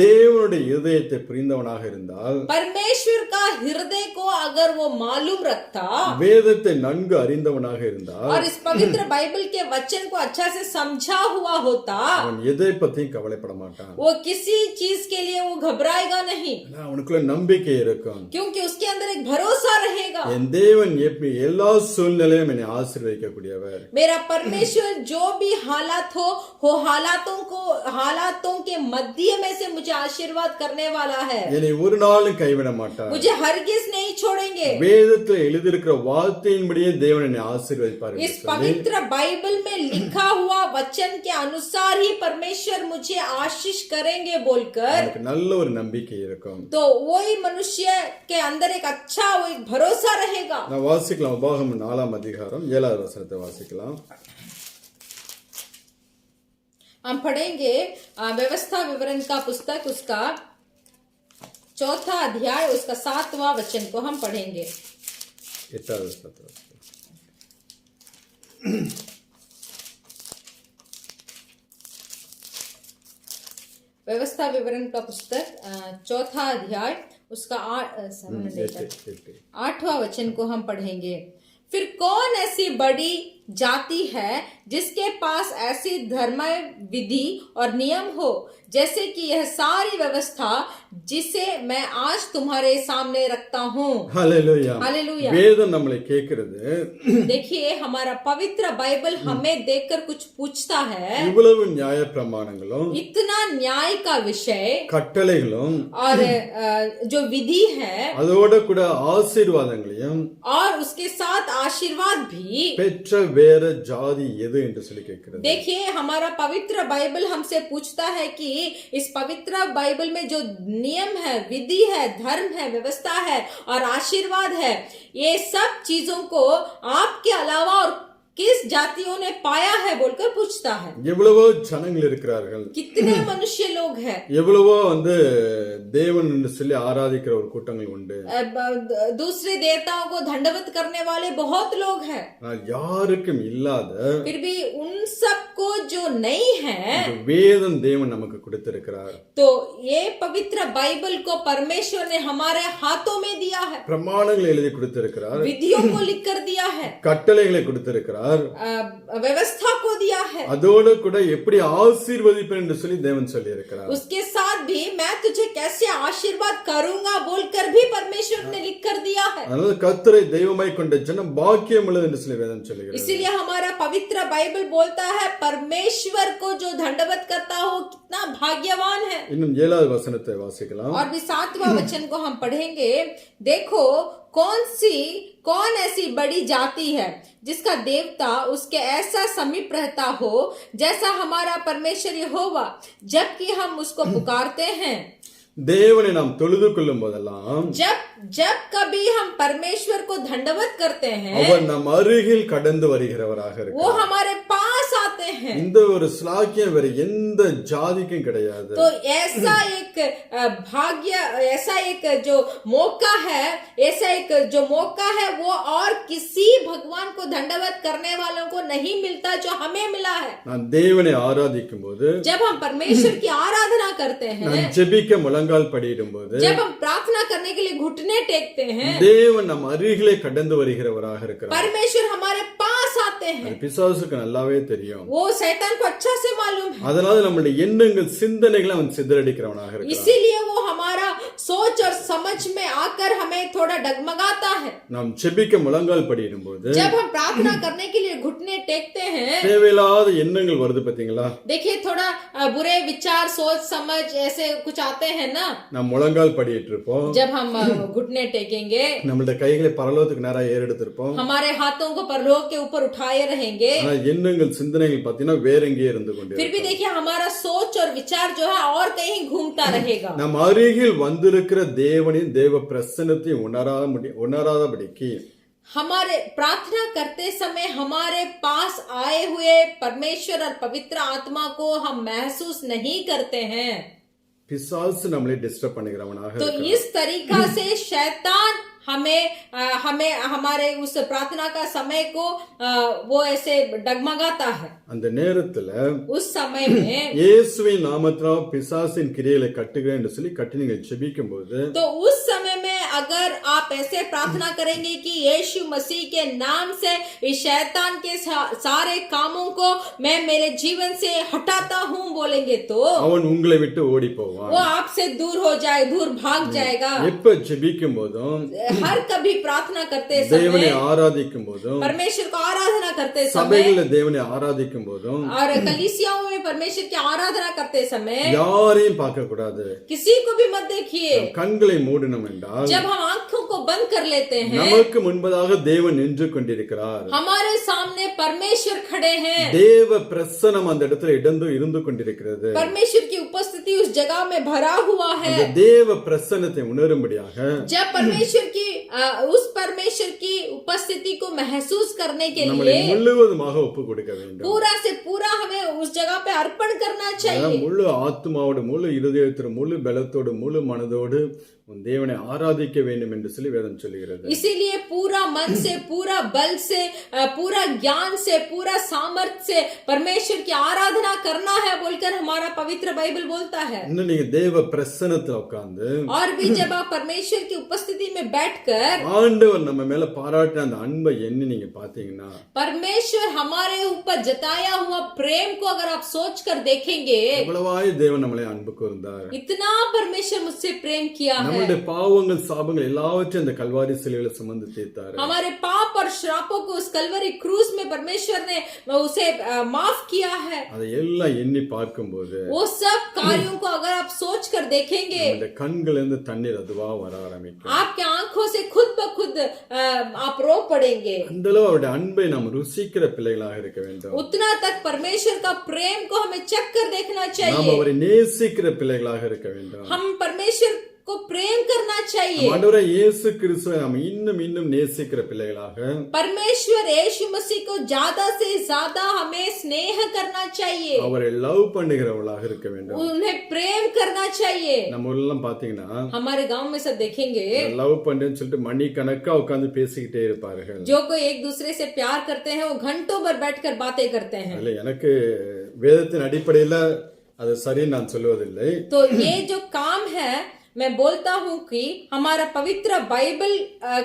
தேவனுடைய இதயத்தை புரிந்தவனாக இருந்தால், परमेश्वर का हृदय को अगर वो मालूम रखता, வேதத்தை நன்கு அறிந்தவனாக இருந்தால், और इस पवित्र बाइबल के वचन को अच्छा से समझा हुआ होता, அவன் எதை பத்தியும் கவலைப்பட மாட்டான். वो किसी चीज के लिए वो घबराएगा नहीं, அவனுக்குள்ள நம்பிக்கை இருக்கும். क्योंकि उसके अंदर एक भरोसा रहेगा। என் தேவன் எப்படி எல்லா சூழ்நிலையும் என்னை ஆசீர்வதிக்கக்கூடியவர். मेरा परमेश्वर जो भी हालात हो हालातों के मध्य में से मुझे आशीर्वाद करने वाला है, என்னை ஒரு நாளும் கைவிட மாட்டார். मुझे हरगिज नहीं छोड़ेंगे। வேதத்துல எழுதியிருக்கிற வார்த்தையின்படியே தேவன் என்னை ஆசீர்வதிப்பார் என்று इस சொல்லி पवित्र बाइबल में लिखा हुआ वचन के अनुसार ही परमेश्वर मुझे आशीष करेंगे बोलकर எனக்கு நல்ல ஒரு நம்பிக்கை இருக்கும். तो वही मनुष्य के अंदर एक अच्छा वो एक भरोसा रहेगा। நான் வாசிக்கலாம். உபாகமம் 4 அதிகாரம் 7வது வசனத்தை வாசிக்கலாம். हम पढ़ेंगे व्यवस्था विवरण का पुस्तक उसका 4 अध्याय उसका 7वां वचन को हम पढ़ेंगे। 8வது வசனத்தை வாசிக்கலாம். व्यवस्था विवरण का पुस्तक 4 अध्याय उसका 8वां वचन को हम पढ़ेंगे। फिर कौन ऐसी बड़ी जाति है जिसके पास ऐसी धर्म विधि और नियम हो जैसे कि यह सारी व्यवस्था जिसे मैं आज तुम्हारे सामने रखता हूँ। ஹல்லேலூயா. हालेलुया। வேதம் நம்மளை கேட்கிறது, देखिए हमारा पवित्र बाइबल हमें देखकर कुछ पूछता है। இவ்வளவு நியாய பிரமாணங்களும் इतना न्याय का विषय கட்டளைகளும் और जो विधि है அதோட கூட ஆசீர்வாதங்களையும் और उसके साथ आशीर्वाद भी பெற்ற வேற ஜாதி எது என்று சொல்லி கேட்கிறது. देखिए हमारा पवित्र बाइबल हमसे पूछता है कि इस पवित्र बाइबल में जो नियम है, विधि है, धर्म है, व्यवस्था है और आशीर्वाद है, ये सब चीजों को आपके अलावा और किस जातियों ने पाया है बोलकर पूछता है। எவ்வளவோ ஜனங்கள் இருக்கிறார்கள், कितने मनुष्य लोग हैं, எவ்வளவோ தேவன் என்று சொல்லி ஆராதிக்கிற ஒரு கூட்டங்கள் உண்டு. दूसरे देवताओं को दंडवत करने वाले बहुत लोग हैं, ஆனால் யாருக்கும் இல்லாத फिर भी उन सब को जो नहीं है இந்த வேதம் தேவன் நமக்கு கொடுத்திருக்கிறார். तो ये पवित्र बाइबल को परमेश्वर ने हमारे हाथों में दिया है, பிரமாணங்களை எழுதி கொடுத்திருக்கிறார், विधियों को लिख कर दिया है, கட்டளைகளை கொடுத்திருக்கிறார், व्यवस्था को दिया है, அதோட கூட எப்படி ஆசீர்வதிப்பேன் என்று சொல்லி தேவன் சொல்லி இருக்கிறார். उसके साथ भी मैं तुझे कैसे आशीर्वाद करूंगा बोलकर भी परमेश्वर ने लिख कर दिया है। அதனால கர்த்தரை தெய்வமாய் கொண்ட ஜனம் பாக்கியம் உள்ளது என்று சொல்லி வேதம் சொல்லுகிறது. इसीलिए हमारा पवित्र बाइबल बोलता है परमेश्वर को जो दंडवत करता हो कितना भाग्यवान है। இன்னும் 7வது வசனத்தை வாசிக்கலாம். और भी 7वां वचन को हम पढ़ेंगे। देखो कौन ऐसी बड़ी जाति है जिसका देवता उसके ऐसा समीप रहता हो जैसा हमारा परमेश्वर यहोवा, जबकि हम उसको पुकारते हैं। தேவனை நாம் தொழுது கொள்ளும் போதெல்லாம் जब कभी हम परमेश्वर को दंडवत करते हैं அவர் நம் அருகில் கடந்து வருகிறவராக वो இருக்கிறார். हमारे पास आते हैं। இந்த ஒரு ஸ்லாக்கியம் வேற எந்த ஜாதிக்கும் கிடையாது. तो ऐसा एक भाग्य, ऐसा एक जो मौका है, ऐसा एक जो मौका है वो और किसी भगवान को दंडवत करने वालों को नहीं मिलता जो हमें मिला है। நான் தேவனை ஆராதிக்கும் போது, जब हम परमेश्वर की आराधना करते हैं, நான் ஜெபிக்க முழங்கால் படியிடும் போது, जब हम प्रार्थना करने के लिए घुटने टेकते हैं, தேவன் நம் அருகிலே கடந்து வருகிறவராக இருக்கிறார். परमेश्वर हमारे पास आते हैं। அது பிசாசுக்கு நல்லாவே தெரியும். वो शैतान को अच्छा से मालूम है, அதனால நம்முடைய எண்ணங்கள் சிந்தனைகளை அவன் சிதறடிக்கிறவனாக இருக்கிறான். इसीलिए वो हमारा सोच और समझ में आकर हमें थोड़ा डगमगाता है। நாம் ஜெபிக்க முழங்கால் படியிடும் போது जब हम प्रार्थना करने के लिए घुटने टेकते हैं, தேவையில்லாத எண்ணங்கள் வருது பாத்தீங்களா? देखिए थोड़ा बुरे विचार, सोच समझ ऐसे कुछ आते हैं ना। நாம் முழங்கால் படியிட்டு இருப்போம், जब हम घुटने टेकेंगे, நம்மளுடைய கைகளை பரலோகத்துக்கு நேரா ஏறெடுத்திருப்போம், हमारे हाथों को परलोक के ऊपर उठाए रहेंगे, ஆனா எண்ணங்கள் சிந்தனைகள் பாத்தீங்கன்னா வேற எங்கேயே இருந்து फिर भी கொண்டிருக்கும். देखिए हमारा सोच और विचार जो है और कहीं घूमता रहेगा। நம் அருகில் வந்திருக்கிற தேவனின் தேவ பிரசன்னத்தை உணராதபடிக்கு हमारे प्रार्थना करते समय हमारे पास आए हुए परमेश्वर और पवित्र आत्मा को हम महसूस नहीं करते हैं, பிசாசு நம்மளை டிஸ்டர்ब பண்ணுகிறவனாக तो இருக்கிறான். इस तरीका से शैतान हमें हमारे उस प्रार्थना का समय को वो ऐसे डगमगाता है। அந்த நேரத்துல उस समय में இயேசுவின் நாமத்தினால் பிசாசின் கிரியைகளை கட்டுகிறேன் என்று சொல்லி கட்டி நீங்கள் ஜெபிக்கும் போது, तो उस समय में अगर आप ऐसे प्रार्थना करेंगे कि यीशु मसीह के नाम से इस शैतान के सारे कामों को मैं मेरे जीवन से हटाता हूँ बोलेंगे तो அவன் உங்களை விட்டு ஓடி போவான். वो आपसे दूर हो जाए, दूर भाग जाएगा। எப்ப ஜெபிக்கும் போதும், हर कभी प्रार्थना करते தேவனை समय, ஆராதிக்கும் போதும், परमेश्वर को आराधना करते समय சபையில தேவனை ஆராதிக்கும் போதும் और कलीसियाओं में परमेश्वर की आराधना करते समय யாரையும் பார்க்க கூடாது. किसी को भी मत देखिए। கண்களை மூடணும் என்றால் जब हम आंखों को बंद कर लेते हैं, நமக்கு முன்பதாக தேவன் நின்று கொண்டிருக்கிறார். हमारे सामने परमेश्वर खड़े हैं, தேவ பிரசனம் அந்த இடத்துல இருந்து கொண்டிருக்கிறது. परमेश्वर की उपस्थिति उस जगह में भरा हुआ है. அந்த தேவ பிரசன்னத்தை உணரும்படியாக जब उस परमेश्वर की उपस्थिति को महसूस करने के நம்மளை लिए முழுவதுமாக ஒப்பு கொடுக்க வேண்டும். पूरा से पूरा हमें उस जगह पे अर्पण करना चाहिए. முழு ஆத்மாவோடு, முழு இருதயத்தோடு, முழு பலத்தோடு, முழு மனதோடு உன் தேவனை ஆராதிக்க வேண்டும் என்று சொல்லி வேதம் சொல்லுகிறது. इसीलिए पूरा मन से, पूरा बल से, पूरा ज्ञान से, पूरा सामर्थ्य से परमेश्वर की आराधना करना है बोलकर हमारा पवित्र बाइबल बोलता है. இன்னும் நீங்க தேவ பிரசன்னத்துல உட்கார்ந்து और भी जब आप परमेश्वर की उपस्थिति में बैठकर ஆண்டவர் நம்ம மேல பாராட்டின அந்த அன்பை எண்ணி நீங்க பாத்தீங்கன்னா, परमेश्वर हमारे ऊपर जताया हुआ प्रेम को अगर आप सोच कर देखेंगे, எவ்வளவாய் தேவன் நம்மளை அன்பு கூர்ந்தார். इतना परमेश्वर मुझसे प्रेम किया है. நம்முடைய பாவங்கள், சாபங்கள் எல்லாவற்றையும் அந்த கல்வாரி சிலுவையில சுமந்து தீர்த்தார். हमारे पाप और श्रापों को उस कलवरी क्रूस में परमेश्वर ने उसे माफ किया है. அதை எல்லாம் எண்ணி பார்க்கும்போது वो सब कार्यों को अगर आप सोच कर देखेंगे, நம்முடைய கண்கள் இருந்து தண்ணீர் அதுவா வர ஆரம்பிக்கும். आपके आंखों से खुद ब खुद आप रो पड़ेंगे. அந்த அளவு அவருடைய அன்பை நாம் ருசிக்கிற பிள்ளைகளாக இருக்க வேண்டும். उतना तक परमेश्वर का प्रेम को हमें चख कर देखना நாம் चाहिए. அவரை நேசிக்கிற பிள்ளைகளாக இருக்க வேண்டும். हम परमेश्वर को प्रेम करना चाहिए. ஆண்டவரே இயேசு கிறிஸ்துவை நாம் இன்னும் இன்னும் நேசிக்கிற பிள்ளைகளாக, परमेश्वर यीशु मसीह को ज्यादा से ज्यादा हमें स्नेह करना चाहिए. அவரை லவ் பண்ணுகிறவர்களாக இருக்க வேண்டும். उन्हें प्रेम करना चाहिए. நம்ம ஊர்லாம் பாத்தீங்கன்னா हमारे गांव में सब देखेंगे, லவ் பண்றேன்னு சொல்லிட்டு மணிக்கணக்கா உட்கார்ந்து பேசிக்கிட்டே இருப்பார்கள். जो कोई एक दूसरे से प्यार करते हैं वो घंटों भर बैठकर बातें करते हैं. அதுல எனக்கு வேதத்தின் அடிப்படையில அது சரின்னு நான் சொல்லுவதில்லை. तो ये जो काम है, मैं बोलता हूँ कि हमारा पवित्र बाइबल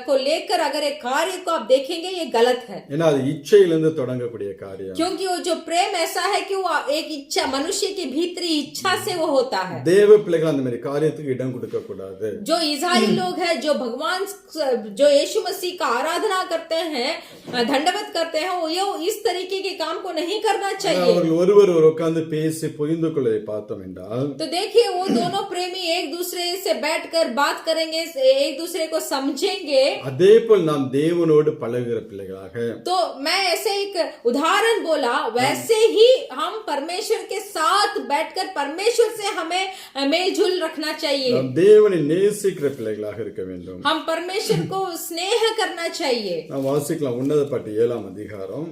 को लेकर अगर एक कार्य को आप देखेंगे, ये गलत है. ஏன்னா அது இச்சையிலிருந்து தொடங்கக்கூடிய காரியம். क्योंकि वो जो प्रेम ऐसा है कि वो एक इच्छा, मनुष्य की भीतरी इच्छा से वो होता है. தேவ பிள்ளைகள் அந்த மாதிரி காரியத்துக்கு இடம் கொடுக்க கூடாது. जो इज़राइल लोग हैं, जो भगवान, जो यीशु मसीह का आराधना करते हैं, दंडवत करते हैं, वो ये इस तरीके के काम को नहीं करना चाहिए. அவர்கள் ஒருவர் உட்கார்ந்து பேசி புரிந்து கொள்வதை பார்த்தோம் என்றால், तो देखिए वो दोनों प्रेमी एक दूसरे से बैठकर बात करेंगे, एक दूसरे को समझेंगे. அதே போல் நாம் தேவனோடு பழகுகிற பிள்ளைகளாக, तो मैं ऐसे एक उदाहरण बोला, वैसे ही हम परमेश्वर के साथ बैठकर परमेश्वर से हमें मेलजोल रखना चाहिए. நாம் தேவனை நேசிக்கிற பிள்ளைகளாக இருக்க வேண்டும். हम परमेश्वर को स्नेह करना चाहिए. நாம் வாசிக்கலாம் உன்னத பாட்டு 7ஆம் அதிகாரம்.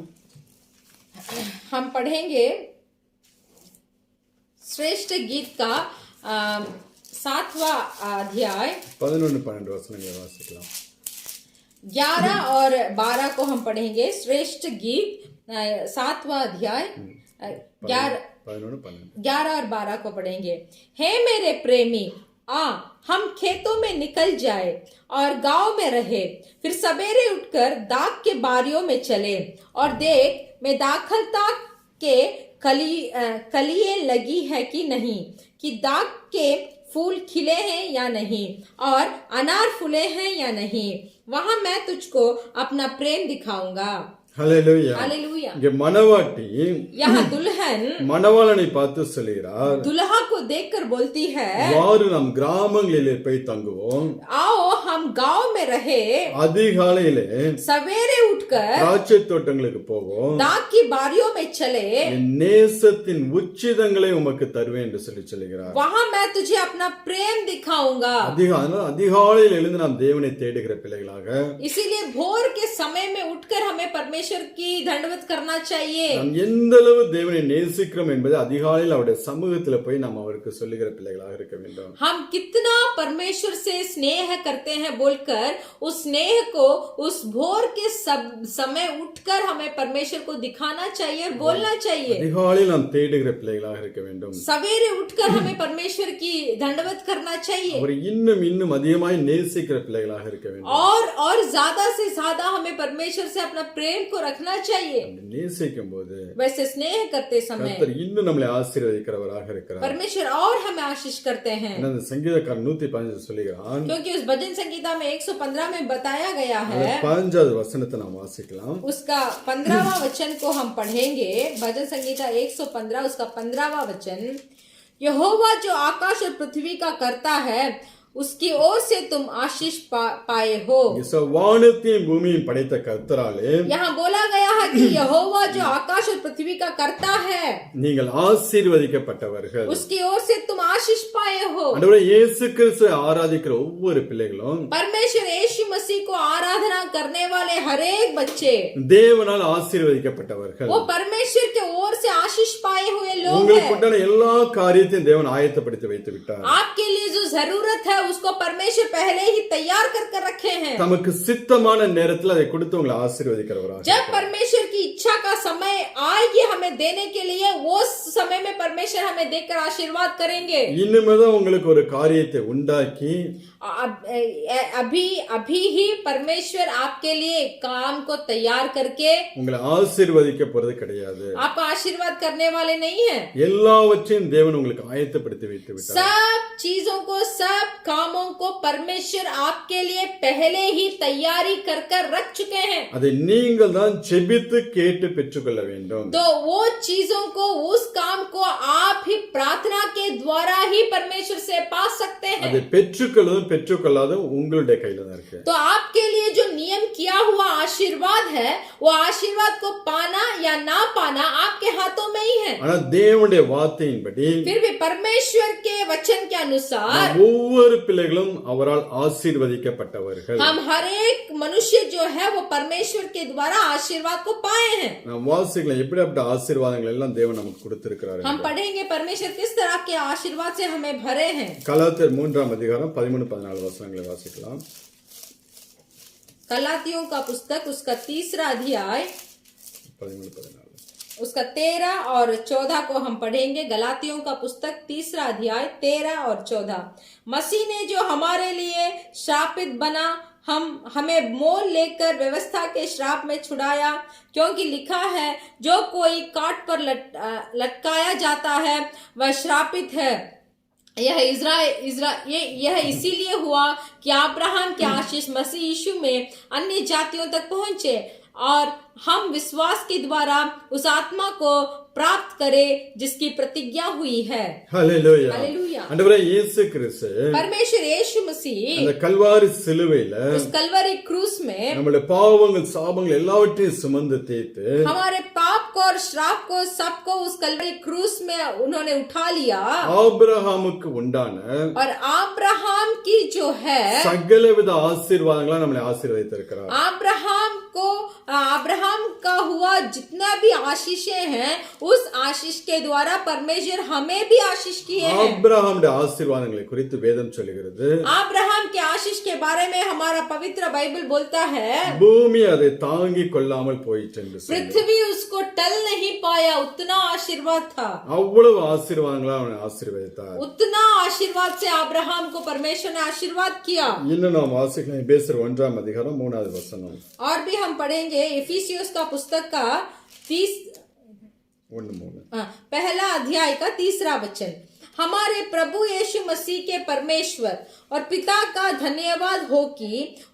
हम पढ़ेंगे श्रेष्ठ गीत का 7वां अध्याय 11-12 वचनங்களை वासिக்கலாம். 11 और 12 को हम पढ़ेंगे. श्रेष्ठ गीत 7वां अध्याय 11 और 12 को पढ़ेंगे. हे मेरे प्रेमी, आ हम खेतों में निकल जाए और गांव में रहे, फिर सवेरे उठकर दाख के बारियों में चले और देख मैं दाखलता के कलिए लगी है कि नहीं, कि दाख के फूल खिले हैं या नहीं, और अनार फूले हैं या नहीं, वहां मैं तुझको अपना प्रेम दिखाऊंगा. ஹல்லேலூயா. हालेलुया. இங்க மணவாட்டி यहाँ दुल्हन மணவாளனை பார்த்து சொல்கிறார், दुल्हा को देखकर बोलती है, வாரு நாம் கிராமங்களிலே போய் தங்குவோம், आओ हम गांव में रहे, அதிகாலையிலே सवेरे उठकर திராட்சை தோட்டங்களுக்கு போவோம், दाख की बारियों में चले, என் நேசத்தின் உச்சிதங்களை உமக்கு தருவேன் என்று சொல்லி சொல்கிறார். वहां मैं तुझे अपना प्रेम दिखाऊंगा. அதிகாலையில் எழுந்து நாம் தேவனை தேடுகிற பிள்ளைகளாக, इसीलिए भोर के समय में उठकर हमें परमेश्वर की दंडवत करना चाहिए. நாம் எந்த அளவு தேவனை நேசிக்கிறோம் என்பதை அதிகாலையில் அவருடைய சமூகத்துல போய் நாம் அவருக்கு சொல்லுகிற பிள்ளைகளாக இருக்க வேண்டும். हम कितना परमेश्वर से स्नेह करते हैं बोलकर उस स्नेह को उस भोर के समय उठकर हमें परमेश्वर को दिखाना चाहिए और बोलना चाहिए. அதிகாலையில் நாம் தேடுகிற பிள்ளைகளாக இருக்க வேண்டும். सवेरे उठकर हमें परमेश्वर की दंडवत करना चाहिए அவர் இன்னும் இன்னும் அதிகமாய் நேசிக்கிற பிள்ளைகளாக இருக்க வேண்டும். और ज्यादा से ज्यादा हमें परमेश्वर से अपना प्रेम को रखना चाहिए. நேசிக்கும் போது वैसे स्नेह करते समय கர்த்தர் இன்னும் நம்மளை ஆசீர்வதிக்கிறவராக இருக்கிறார். परमेश्वर और हमें आशीष करते हैं. அந்த சங்கீதக்காரன் 115 சொல்லுகிறான், क्योंकि उस भजन संगीता में 115 में बताया गया है. 15வது வசனத்தை நாம் வாசிக்கலாம். उसका 15वां वचन को हम पढ़ेंगे. भजन संगीता 115 उसका 15वां वचन. यहोवा जो आकाश और पृथ्वी का करता है, उसकी ओर से तुम आशीष पाए हो। வானத்தையும் பூமியையும் படைத்த கர்த்தராலே यहाँ बोला गया है कि यहोवा जो आकाश और पृथ्वी का करता है, நீங்கள் ஆசீர்வதிக்கப்பட்டவர்கள்। उसकी ओर से तुम आशीष पाए हो। ஆண்டவரே இயேசு கிறிஸ்துவை ஆராதிக்கிற ஒவ்வொரு பிள்ளைகளும் परमेश्वर यीशु मसीह को आराधना करने वाले हर एक बच्चे தேவனால் ஆசீர்வதிக்கப்பட்டவர்கள்। वो परमेश्वर के ओर से आशीष पाए हुए लोग உங்களுக்கு हैं। உண்டான எல்லா காரியத்தையும் தேவன் ஆயத்தப்படுத்தி வைத்து விட்டார்। आपके लिए जो जरूरत है उसको परमेश्वर पहले ही तैयार कर रखे हैं। தமக்கு சித்தமான நேரத்தில் அதை கொடுத்து உங்களை ஆசீர்வதிக்கிறவராக। जब परमेश्वर की इच्छा का समय आएगी हमें देने के लिए, वो समय में परमेश्वर हमें देकर आशीर्वाद करेंगे। இனிமேதான் உங்களுக்கு ஒரு காரியத்தை உண்டாக்கி अभी ही परमेश्वर आपके लिए काम को तैयार करके உங்களை ஆசீர்வதிக்க போறது கிடையாது। आपको आशीर्वाद करने वाले नहीं है। எல்லாவற்றையும் தேவன் உங்களுக்கு ஆயத்தப்படுத்தி வைத்து விட்டார்। सब चीजों को, सब कामों को परमेश्वर आपके लिए पहले ही तैयारी कर रख चुके हैं। அதை நீங்கள் தான் ஜெபித்து கேட்டு பெற்றுக்கொள்ள வேண்டும்। तो वो चीजों को, उस काम को आप ही प्रार्थना के द्वारा ही परमेश्वर से पा सकते हैं। அதை பெற்றுக்கொள்ளாதும் உங்களுடைய கையில தான் இருக்கு। तो आपके लिए जो नियम किया हुआ आशीर्वाद है, वो आशीर्वाद को पाना या ना पाना आपके हाथों में ही है। ஆனா தேவனுடைய வார்த்தையின்படி फिर भी परमेश्वर के वचन के अनुसार ஒவ்வொரு பிள்ளைகளும் அவரால் ஆசீர்வதிக்கப்பட்டவர்கள்। हम हर एक मनुष्य जो है वो परमेश्वर के द्वारा आशीर्वाद को पाए हैं। நாம் வாசிக்கலாம் எப்படிப்பட்ட ஆசீர்வாதங்கள் எல்லாம் தேவன் நமக்கு கொடுத்திருக்கிறார்। हम पढ़ेंगे परमेश्वर किस तरह के आशीर्वाद से हमें भरे हैं। கலாத்தியர் 3ஆம் அதிகாரம் 13-14 வசனங்களை வாசிக்கலாம்। गलातियों का पुस्तक उसका 3रा अध्याय 13-14 उसका 13 और 14 को हम पढ़ेंगे। गलातियों का पुस्तक 3रा अध्याय 13 और 14। मसीह ने जो हमारे लिए श्रापित बना, हमें मोल लेकर व्यवस्था के श्राप में छुड़ाया, क्योंकि लिखा है जो कोई काट पर लटकाया जाता है वह श्रापित है। यह इसीलिए हुआ कि अब्राहम के आशीष मसीह यीशु में अन्य जातियों तक पहुंचे और हम विश्वास के द्वारा उस आत्मा को प्राप्त करें जिसकी प्रतिज्ञा हुई है। Hallelujah hallelujah. ஆண்டவரே இயேசு கிறிஸ்து परमेश्वर यीशु मसीह அந்த கல்வாரி சிலுவையில उस कलवरी क्रूस में நம்முடைய பாவங்கள் சாபங்கள் எல்லாவற்றையும் சுமந்து தீர்த்து हमारे पाप को और श्राप को सबको उस कलवरी क्रूस में उन्होंने उठा लिया ஆபிரகாமுக்கு உண்டான और अब्राहम की जो है சகலவித ஆசீர்வாதங்களை நம்மளை ஆசீர்வதித்திருக்கிறார்। अब्राहम का हुआ जितना भी आशीषें हैं, उस आशीष के द्वारा परमेश्वर हमें भी आशीष किए हैं। ஆபிரகாமுடைய ஆசீர்வாதங்களை குறித்து வேதம் சொல்லுகிறது। अब्राहम के आशीष के बारे में हमारा पवित्र बाइबल बोलता है பூமி அதை தாங்கிக் கொள்ளாமல் போயிற்று என்று சொல்லி। पृथ्वी उसको टल नहीं पाया, उतना आशीर्वाद था। அவ்வளவு ஆசீர்வாதங்களை அவனை ஆசீர்வதித்தார்। उतना आशीर्वाद से अब्राहम को परमेश्वर ने आशीर्वाद किया। இன்னும் நாம் வாசிக்கலாம் எபேசியர் 1ஆம் அதிகாரம் 3வது வசனம்। और भी हम पढ़ेंगे इफिसियोस का पुस्तक का 1:3 पहला अध्याय का 3रा वचन। हमारे प्रभु यीशु मसीह के परमेश्वर और पिता का धन्यवाद हो कि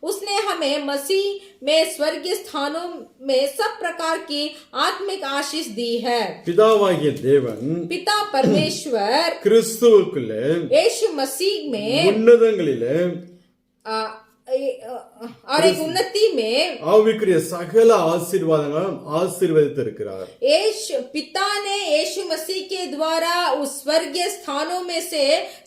उसने हमें मसीह में स्वर्गीय स्थानों में सब प्रकार की आत्मिक आशीष दी है। பிதாவாகிய தேவன் पिता परमेश्वर கிறிஸ்துவுக்குள்ளே यीशु मसीह में உன்னதங்களிலே और एक उन्नति में ஆவிக்குரிய சகல ஆசீர்வாதங்களும் ஆசீர்வதித்திருக்கிறார்। पिता ने यीशु मसीह के द्वारा उस स्वर्गीय स्थानों में से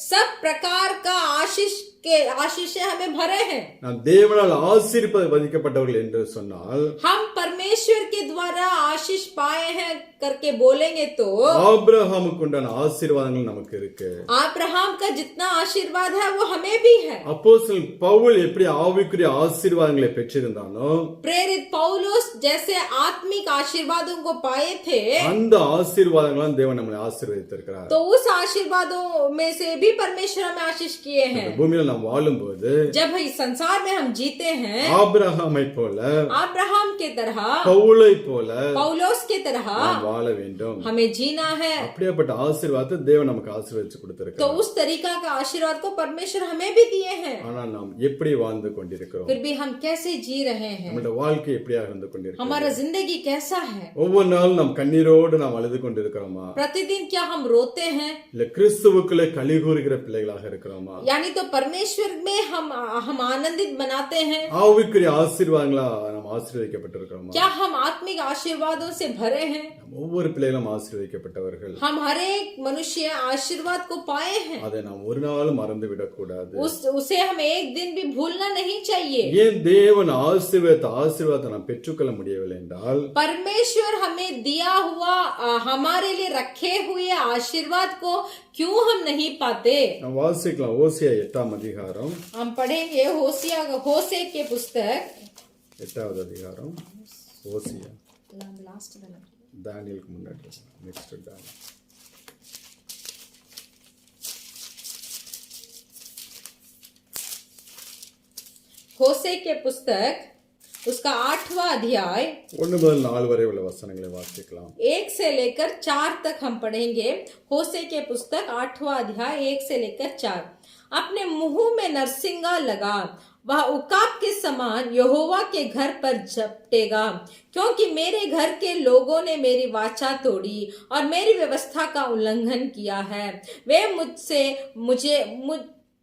सब प्रकार का आशीष हमें भरे हैं। நாம் தேவனால் ஆசீர்வதிக்கப்பட்டவர்கள் என்று சொன்னால் हम परमेश्वर के द्वारा आशीष पाए हैं करके बोलेंगे तो ஆபிரகாமுக்கு உண்டான ஆசீர்வாதங்கள் நமக்கு இருக்கு। अब्राहम का जितना आशीर्वाद है वो हमें भी है। அப்போஸ்தலன் பவுல் எப்படி ஆவிக்குரிய ஆசீர்வாதங்களை பெற்றிருந்தானோ, प्रेरित पौलुस जैसे आत्मिक आशीर्वादों को पाए थे, அந்த ஆசீர்வாதங்களாம் தேவன் நம்மளை ஆசீர்வதித்திருக்கிறார்। तो उस आशीर्वादों में से भी परमेश्वर हमें आशीष किए हैं। பூமியில நாம் வாழும்போது जब इस संसार में हम जीते हैं, ஆபிரகாமை போல अब्राहम के तरह, பவுலை போல पौलुस के तरह நாம் வாழ வேண்டும்। हमें जीना है। அப்படியாப்பட்ட ஆசீர்வாதத்தை தேவன் நமக்கு ஆசீர்வதிச்சு तो கொடுத்திருக்கிறார்। उस तरीका का आशीर्वाद को परमेश्वर हमें भी दिए हैं। ஆனால் நாம் எப்படி வாழ்ந்து கொண்டிருக்கிறோம்? फिर भी हम कैसे जी रहे हैं? நம்முடைய வாழ்க்கை எப்படியாக இருந்து கொண்டிருக்கிறோம்? हमारा जिंदगी कैसा है? ஒவ்வொரு நாளும் நாம் கண்ணீரோடு நாம் அழுது கொண்டிருக்கிறோமா? प्रतिदिन क्या हम रोते हैं? இல்ல கிறிஸ்துவுக்குள்ளே களி கூறுகிற பிள்ளைகளாக இருக்கிறோமா? यानी तो परमेश्वर परमेश्वर में हम आनंदित बनाते हैं? ஆவிக்குரிய ஆசீர்வாதங்களா நாம் ஆசீர்வதிக்கப்பட்டிருக்கிறோமா? क्या हम आत्मिक आशीर्वादों से भरे हैं? ஒவ்வொரு பிள்ளைகளும் ஆசீர்வதிக்கப்பட்டவர்கள். हम हर एक मनुष्य आशीर्वाद को पाए हैं। அதை நாம் ஒரு நாளும் மறந்து விடக்கூடாது. उसे हम एक दिन भी भूलना नहीं चाहिए। ஏன் தேவன் ஆசீர்வாதத்தை நாம் பெற்றுக்கொள்ள முடியவில்லை என்றால், परमेश्वर हमें दिया हुआ हमारे लिए रखे हुए आशीर्वाद को क्यों हम नहीं पाते? நாம் வாசிக்கலாம் ஓசியா 8ஆம் அதிகாரம். हम पढ़ेंगे होशे के पुस्तक 8வது அதிகாரம் ஓசியா. தானியேலுக்கு முன்னாடி நெக்ஸ்ட் தானியேல். होशे के पुस्तक उसका 8वां अध्याय 1 முதல் 4 வரை உள்ள வசனங்களை வாசிக்கலாம். 1 से लेकर 4 तक हम पढ़ेंगे। होशे के पुस्तक 8वां अध्याय 1 से लेकर 4। अपने मुंह में नरसिंगा लगा, वह उकाब के समान यहोवा के घर पर झपटेगा, क्योंकि मेरे घर के लोगों ने मेरी वाचा तोड़ी और मेरी व्यवस्था का उल्लंघन किया है। वे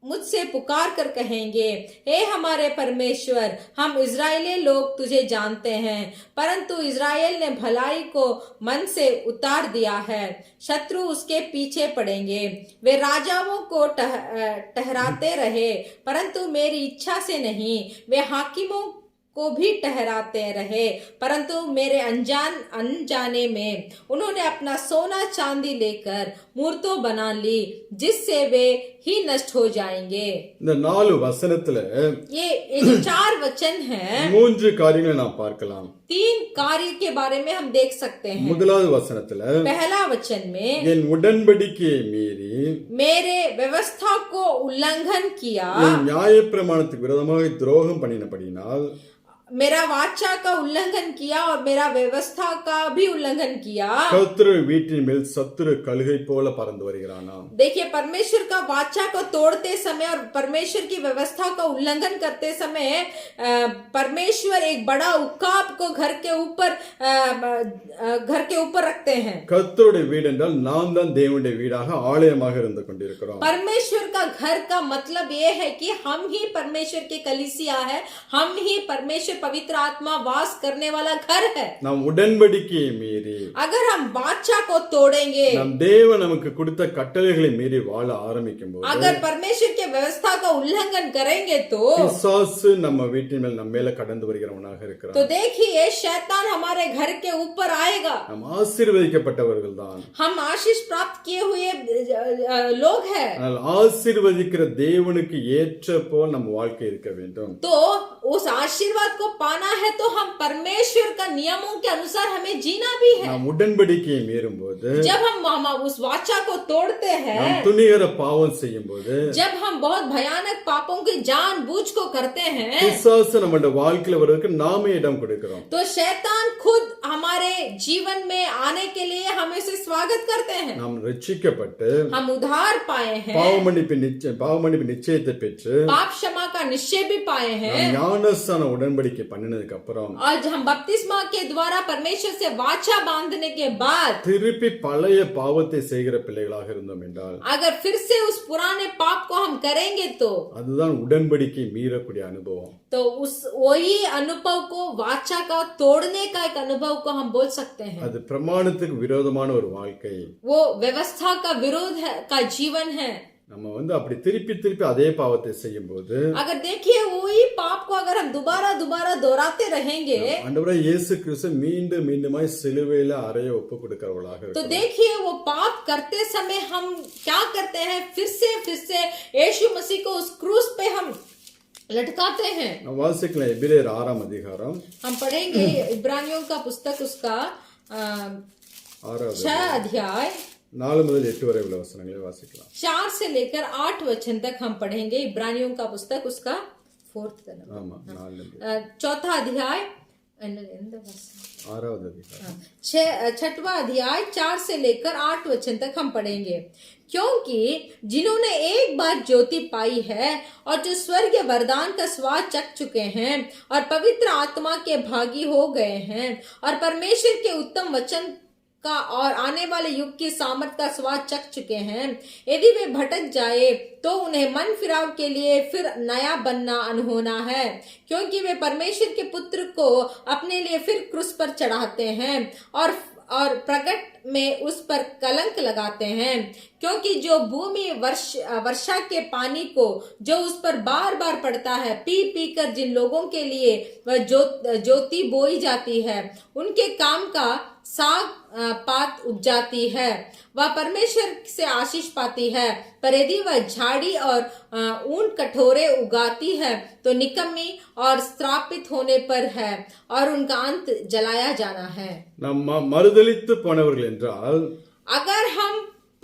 मुझसे पुकार कर कहेंगे, हे हमारे परमेश्वर, हम इजरायली लोग तुझे जानते हैं, परंतु इजराइल ने भलाई को मन से उतार दिया है। शत्रु उसके पीछे पड़ेंगे। वे राजाओं को ठहराते रहे, परंतु मेरी इच्छा से नहीं। वे हाकिमों को भी ठहराते रहे, परंतु मेरे अनजाने में उन्होंने अपना सोना चांदी लेकर मूर्तों बना ली, जिससे वे ही नष्ट हो जाएंगे। இந்த 4 வசனத்துல ये जो 4 वचन हैं, 3 காரியங்களை நாம் பார்க்கலாம். 3 कार्य के बारे में हम देख सकते हैं। முதலாவது வசனத்துல पहला वचन में என் உடன்படிக்கையை மீறி मेरे व्यवस्था को उल्लंघन किया, என் நியாயப்பிரமாணத்துக்கு விரோதமாக துரோகம் பண்ணினபடியினால், मेरा वाचा का उल्लंघन किया और मेरा व्यवस्था का भी उल्लंघन किया। கர்த்தர் வீட்டின் மேல் சத்துரு கழுகை போல பறந்து வருகிறானாம். देखिए, परमेश्वर का वाचा को तोड़ते समय और परमेश्वर की व्यवस्था का उल्लंघन करते समय परमेश्वर एक बड़ा उकाब को घर के ऊपर रखते हैं। கர்த்தருடைய வீடு என்றால் நாம் தான் தேவனுடைய வீடாக ஆலயமாக இருந்து கொண்டிருக்கிறோம். परमेश्वर का घर का मतलब ये है कि हम ही परमेश्वर की कलीसिया है, हम ही परमेश्वर पवित्र आत्मा वास करने वाला घर है। நாம் உடன்படிக்கையை மீறி, अगर हम वाचा को तोड़ेंगे, நம் தேவன் நமக்கு கொடுத்த கட்டளைகளை மீறி வாழ ஆரம்பிக்கும் போது, अगर परमेश्वर के व्यवस्था का उल्लंघन करेंगे तो பிசாசு நம்ம வீட்டின் மேல் நம்ம மேல கடந்து வருகிறவனாக இருக்கிறான். तो देखिए, शैतान हमारे घर के ऊपर आएगा। நாம் ஆசீர்வதிக்கப்பட்டவர்கள் தான். हम आशीष प्राप्त किए हुए लोग हैं। ஆனால் ஆசீர்வதிக்கிற தேவனுக்கு ஏற்ற போல் நம்ம வாழ்க்கை இருக்க வேண்டும். तो उस आशीर्वाद को पाना है तो हम परमेश्वर का नियमों के अनुसार हमें जीना भी है। நாம் உடன்படிக்கையை மீறும் போது, जब हम उस वाचा को तोड़ते हैं, நாம் துணிகர பாவம் செய்யும் போது, जब हम बहुत भयानक पापों की जानबूझ को करते हैं, பிசாசு நம்முடைய வாழ்க்கையில வருவதற்கு நாமே இடம் கொடுக்கிறோம். तो शैतान खुद हमारे जीवन में आने के लिए हमें से स्वागत करते हैं। நாம் ரட்சிக்கப்பட்டு हम उद्धार पाए हैं, பாவமன்னிப்பு நிச்சயத்தை பெற்று, पाप क्षमा का निश्चय भी पाए हैं, ஞானஸ்தான உடன்படிக்கை பண்ணினதுக்கு அப்புறம், और हम बपतिस्मा के द्वारा परमेश्वर से वाचा बांधने के बाद திருப்பி பழைய பாவத்தை செய்கிற பிள்ளைகளாக இருந்தோம் என்றால், अगर फिर से उस पुराने पाप को हम करेंगे तो அதுதான் உடன்படிக்கை மீறக்கூடிய அனுபவம். तो उस वही अनुभव को वाचा का तोड़ने का एक अनुभव को हम बोल सकते हैं। அது பிரமாணத்துக்கு விரோதமான ஒரு வாழ்க்கை. वो व्यवस्था का विरोध है का जीवन है। நம்ம அப்படி திருப்பி அதே பாவத்தை செய்யும் போது, अगर देखिए वही पाप को अगर हम दोबारा दोहराते रहेंगे, ஆண்டவராகிய இயேசு கிறிஸ்து மீண்டுமாய் சிலுவையில அறைய ஒப்பு கொடுக்கிறவர்களாக तो இருக்கிறோம். देखिए वो पाप करते समय हम क्या करते हैं, फिर से यीशु मसीह को उस क्रूस पे हम लटकाते हैं। நாம் வாசிக்கலாம் எபிரேயர் 6ஆம் அதிகாரம், हम पढ़ेंगे इब्रानियों का पुस्तक उसका 6வது 6 अध्याय 4 முதல் 8 वரை उள்ள वचनங்களை வாசிக்கலாம். 4 से लेकर 8 वचन तक हम पढ़ेंगे। इब्रानियों का पुस्तक उसका 4था अध्याय 6வது அதிகாரம் 6वां अध्याय 4 से लेकर 8 वचन तक हम पढ़ेंगे। क्योंकि जिन्होंने एक बार ज्योति पाई है और जो स्वर्गीय वरदान का स्वाद चख चुके हैं और पवित्र आत्मा के भागी हो गए हैं और परमेश्वर के उत्तम वचन का और आने वाले युग की सामर्थ का स्वाद चख चुके हैं। यदि वे भटक जाए तो उन्हें मन फिराव के लिए फिर नया बनना अनहोना है, क्योंकि वे परमेश्वर के पुत्र को अपने लिए फिर क्रूस पर चढ़ाते हैं और प्रकट में उस पर कलंक लगाते हैं। क्योंकि जो भूमि वर्षा के पानी को जो उस पर बार बार पड़ता है, पी पी कर जिन लोगों के लिए वह ज्योति बोई जाती है, उनके काम का साग पात उपजाती है, वह परमेश्वर से आशीष पाती है। पर यदि वह झाड़ी और ऊन कठोरे उगाती है तो निकम्मी और श्रापित होने पर है और उनका अंत जलाया जाना है। நம்ம மறுதலித்து போனவர்கள் என்றால், अगर हम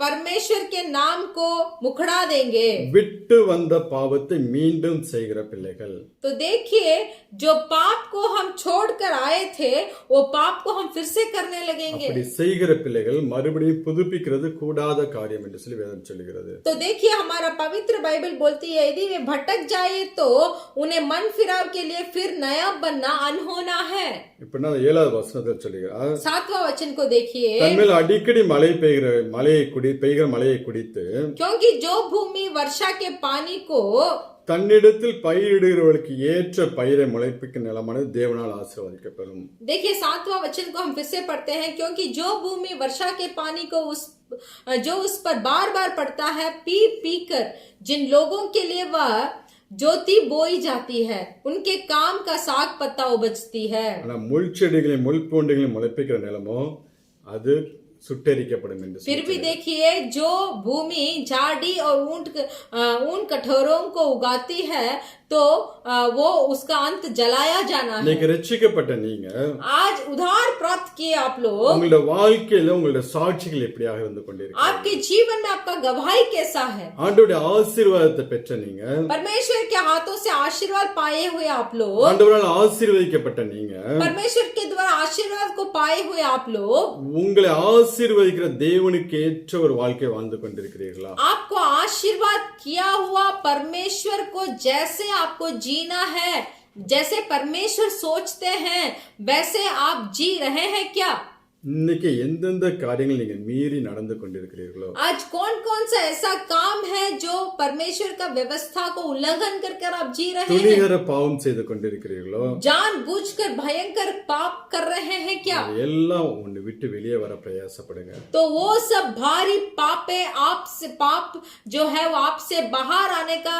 परमेश्वर के नाम को मुखड़ा देंगे, விட்டு வந்த பாவத்தை மீண்டும் செய்கிற பிள்ளைகள், तो देखिए जो पाप को हम छोड़कर आए थे वो पाप को हम फिर से करने लगेंगे। அப்படி செய்கிற பிள்ளைகள் மறுபடியும் புதுப்பிக்கிறது கூடாத காரியம் என்று சொல்லி வேதம் சொல்கிறது. तो देखिए हमारा पवित्र बाइबल बोलती है यदि वे भटक जाए तो उन्हें मन फिराव के लिए फिर नया बनना अनहोना है। இப்ப நான் 7வது வசனத்தில் சொல்லுகிறார், 7वां वचन को देखिए, தன்மேல் அடிக்கடி பெய்கிற மழையை குடித்து, क्योंकि जो भूमि वर्षा के पानी को தன்னிடத்தில் பயிரிடுகிறவர்களுக்கு ஏற்ற பயிரை முளைப்பிக்கும் நிலமானது தேவனால் ஆசீர்வதிக்கப்படும். देखिए 7वां वचन को हम फिर से पढ़ते हैं, क्योंकि जो भूमि वर्षा के पानी को जो उस पर बार बार पड़ता है, पी पी कर जिन लोगों के लिए वह ज्योति बोई जाती है, उनके काम का साग पत्ता उपजती है। ஆனா முள் செடிகளையும் முள் பூண்டுகளையும் முளைப்பிக்கிற நிலமோ அது सुट्टेरिக்கப்படும் என்று फिर भी देखिए जो भूमि झाड़ी और ऊन कठोरों को उगाती है तो वो उसका अंत जलाया जाना है। நீங்க ரட்சிக்கப்பட்ட நீங்க आज उद्धार प्राप्त किए आप लोग, உங்களுடைய வாழ்க்கையில உங்களுடைய சாட்சிகள் எப்படியாக இருந்து கொண்டிருக்கு, आपके जीवन में आपका गवाही कैसा है, ஆண்டவருடைய ஆசீர்வாதத்தை பெற்ற நீங்க, परमेश्वर के हाथों से आशीर्वाद पाए हुए आप लोग, ஆண்டவரால் ஆசீர்வதிக்கப்பட்ட நீங்க, परमेश्वर के द्वारा आशीर्वाद को पाए हुए आप लोग, உங்களை ஆசீர்வதிக்கிற தேவனுக்கு ஏற்ற ஒரு வாழ்க்கை வாழ்ந்து கொண்டிருக்கிறீர்களா? आपको आशीर्वाद किया हुआ परमेश्वर को जैसे आपको जीना है, जैसे परमेश्वर सोचते हैं वैसे आप जी रहे हैं क्या? இன்னைக்கு எந்தெந்த காரியங்கள் நீங்க மீறி நடந்து கொண்டிருக்கிறீர்களோ, आज कौन कौन सा ऐसा काम है जो परमेश्वर का व्यवस्था को उल्लंघन कर आप जी रहे हैं? துணிகர பாவம் செய்து கொண்டிருக்கிறீர்களோ, जानबूझकर भयंकर पाप कर रहे हैं क्या? எல்லாம் ஒன்னு விட்டு வெளியே வர பிரயாசப்படுங்க. तो वो सब भारी पापे आपसे पाप जो है वो आपसे बाहर आने का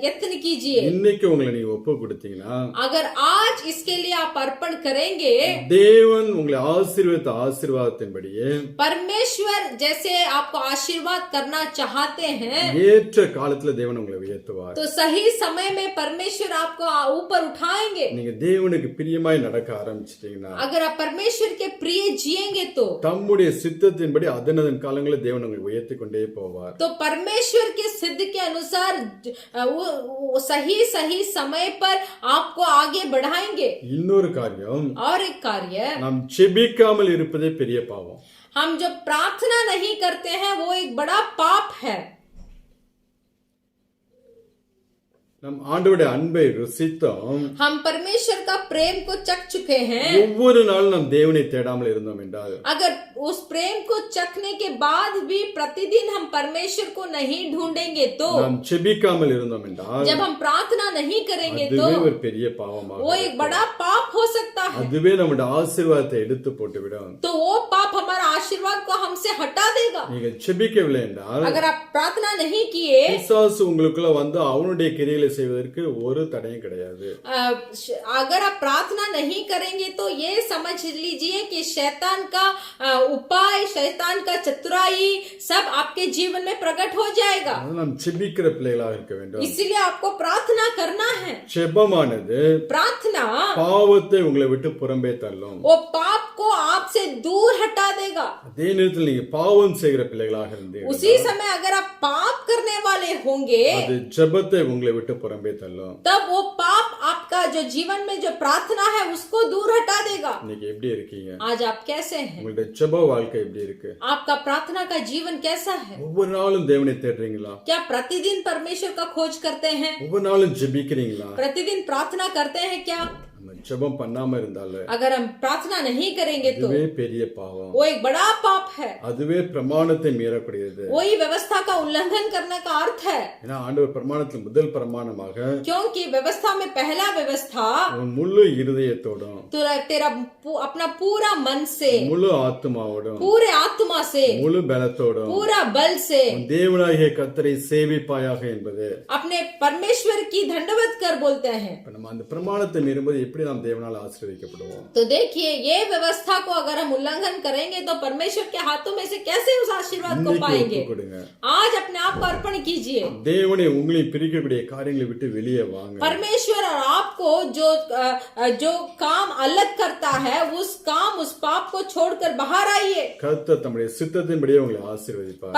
यत्न कीजिए। இன்னைக்கு உங்களை நீங்க ஒப்பு கொடுத்தீங்கன்னா, अगर आज इसके लिए आप अर्पण करेंगे, தேவன் உங்களை ஆசீர்வதித்த ஆசீர்வாதத்தின்படியே परमेश्वर जैसे आपको आशीर्वाद करना चाहते हैं, ஏற்ற காலத்துல தேவன் உங்களை உயர்த்துவார். तो सही समय में परमेश्वर आपको ऊपर उठाएंगे। நீங்க தேவனுக்கு பிரியமாய் நடக்க ஆரம்பிச்சிட்டீங்கன்னா, अगर आप परमेश्वर के प्रिय जिएंगे तो தம்முடைய சித்தத்தின்படி அதனதன் காலங்களில் தேவன் உங்களை உயர்த்தி கொண்டே போவார். तो परमेश्वर के सिद्ध के अनुसार वो सही सही समय पर आपको आगे बढ़ाएंगे। இன்னொரு காரியம், और एक कार्य, நாம் செபிக்காமல் இருப்பதே பெரிய பாவம். हम जब प्रार्थना नहीं करते हैं वो एक बड़ा पाप है। நம் ஆண்டவருடைய அன்பை ருசித்தோம், हम परमेश्वर का प्रेम को चख चुके हैं। ஒவ்வொரு நாளும் நாம் தேவனை தேடாமல் இருந்தோம் என்றால், अगर उस प्रेम को चखने के बाद भी प्रतिदिन हम परमेश्वर को नहीं ढूंढेंगे तो, நாம் செபிக்காமல் இருந்தோம் என்றால், जब हम प्रार्थना नहीं करेंगे तो அதுவே ஒரு பெரிய பாவமாக वो एक बड़ा पाप हो सकता है। அதுவே நம்முடைய ஆசீர்வாதத்தை எடுத்து போட்டுவிடும். तो वो पाप हमारा आशीर्वाद को हमसे हटा देगा। நீங்கள் செபிக்கவில்லை என்றால், अगर आप प्रार्थना नहीं किए, பிசாசு உங்களுக்குள்ள வந்து அவனுடைய கிரியைகளை செய்வதற்கு ஒரு தடையும் கிடையாது. अगर आप प्रार्थना नहीं करेंगे तो ये समझ लीजिए कि शैतान का उपाय, शैतान का चतुराई सब आपके जीवन में प्रकट हो जाएगा। நாம் செபிக்கிற பிள்ளைகளாக இருக்க வேண்டும். इसलिए आपको प्रार्थना करना है। செபமானது प्रार्थना பாவத்தை உங்களை விட்டு புறம்பே தள்ளும். वो पाप को आपसे दूर हटा देगा। அதே நேரத்தில் நீங்க பாவம் செய்கிற பிள்ளைகளாக இருந்தீங்க, उसी समय अगर आप पाप करने वाले होंगे அது ஜெபத்தை உங்களை விட்டு புறம்பே தள்ளும். तब वो पाप आपका जो जीवन में जो प्रार्थना है उसको दूर हटा देगा। இன்னைக்கு எப்படி இருக்கீங்க? आज आप कैसे हैं? உங்களுடைய ஜெப வாழ்க்கை எப்படி இருக்கு? आपका प्रार्थना का जीवन कैसा है? ஒவ்வொரு நாளும் தேவனை தேடுறீங்களா? क्या प्रतिदिन परमेश्वर का खोज करते हैं? ஒவ்வொரு நாளும் ஜெபிக்கிறீங்களா? प्रतिदिन प्रार्थना करते हैं क्या? நம்ம ஜெபம் பண்ணாம இருந்தாலே अगर हम प्रार्थना नहीं करेंगे तो அதுவே பெரிய பாவம், वो एक बड़ा पाप है, அதுவே பிரமாணத்தை மீறக்கூடியது. वही व्यवस्था का उल्लंघन करने का अर्थ है। ஏன்னா ஆண்டவர் பிரமாணத்தில் முதல் பிரமாணமாக क्योंकि व्यवस्था में पहला व्यवस्था உன் முழு இருதயத்தோடும் तेरा अपना पूरा मन से, முழு ஆத்துமாவோடும் पूरे आत्मा से, முழு பலத்தோடும் पूरा बल से உன் தேவனாகிய கர்த்தரை சேவிப்பாயாக என்பது. अपने परमेश्वर की दंडवत कर बोलते हैं। இப்ப நம்ம அந்த பிரமாணத்தை மீறும்போது எப்படி நாம் தேவனால் ஆசீர்வதிக்கப்படுவோம்? तो देखिए, ये व्यवस्था को अगर हम उल्लंघन करेंगे तो परमेश्वर के हाथों में से कैसे उस आशीर्वाद को இன்னைக்கு पाएंगे? ஒப்புக் கொடுங்க. आज अपने आप को अर्पण कीजिए। தேவனை உங்களை பிரிக்கக்கூடிய காரியங்களை விட்டு வெளியே வாங்க. परमेश्वर और आपको जो काम अलग करता है, उस पाप को छोड़कर बाहर आइए। கர்த்தர் தம்முடைய சித்தத்தின்படியே உங்களை ஆசீர்வதிப்பார்.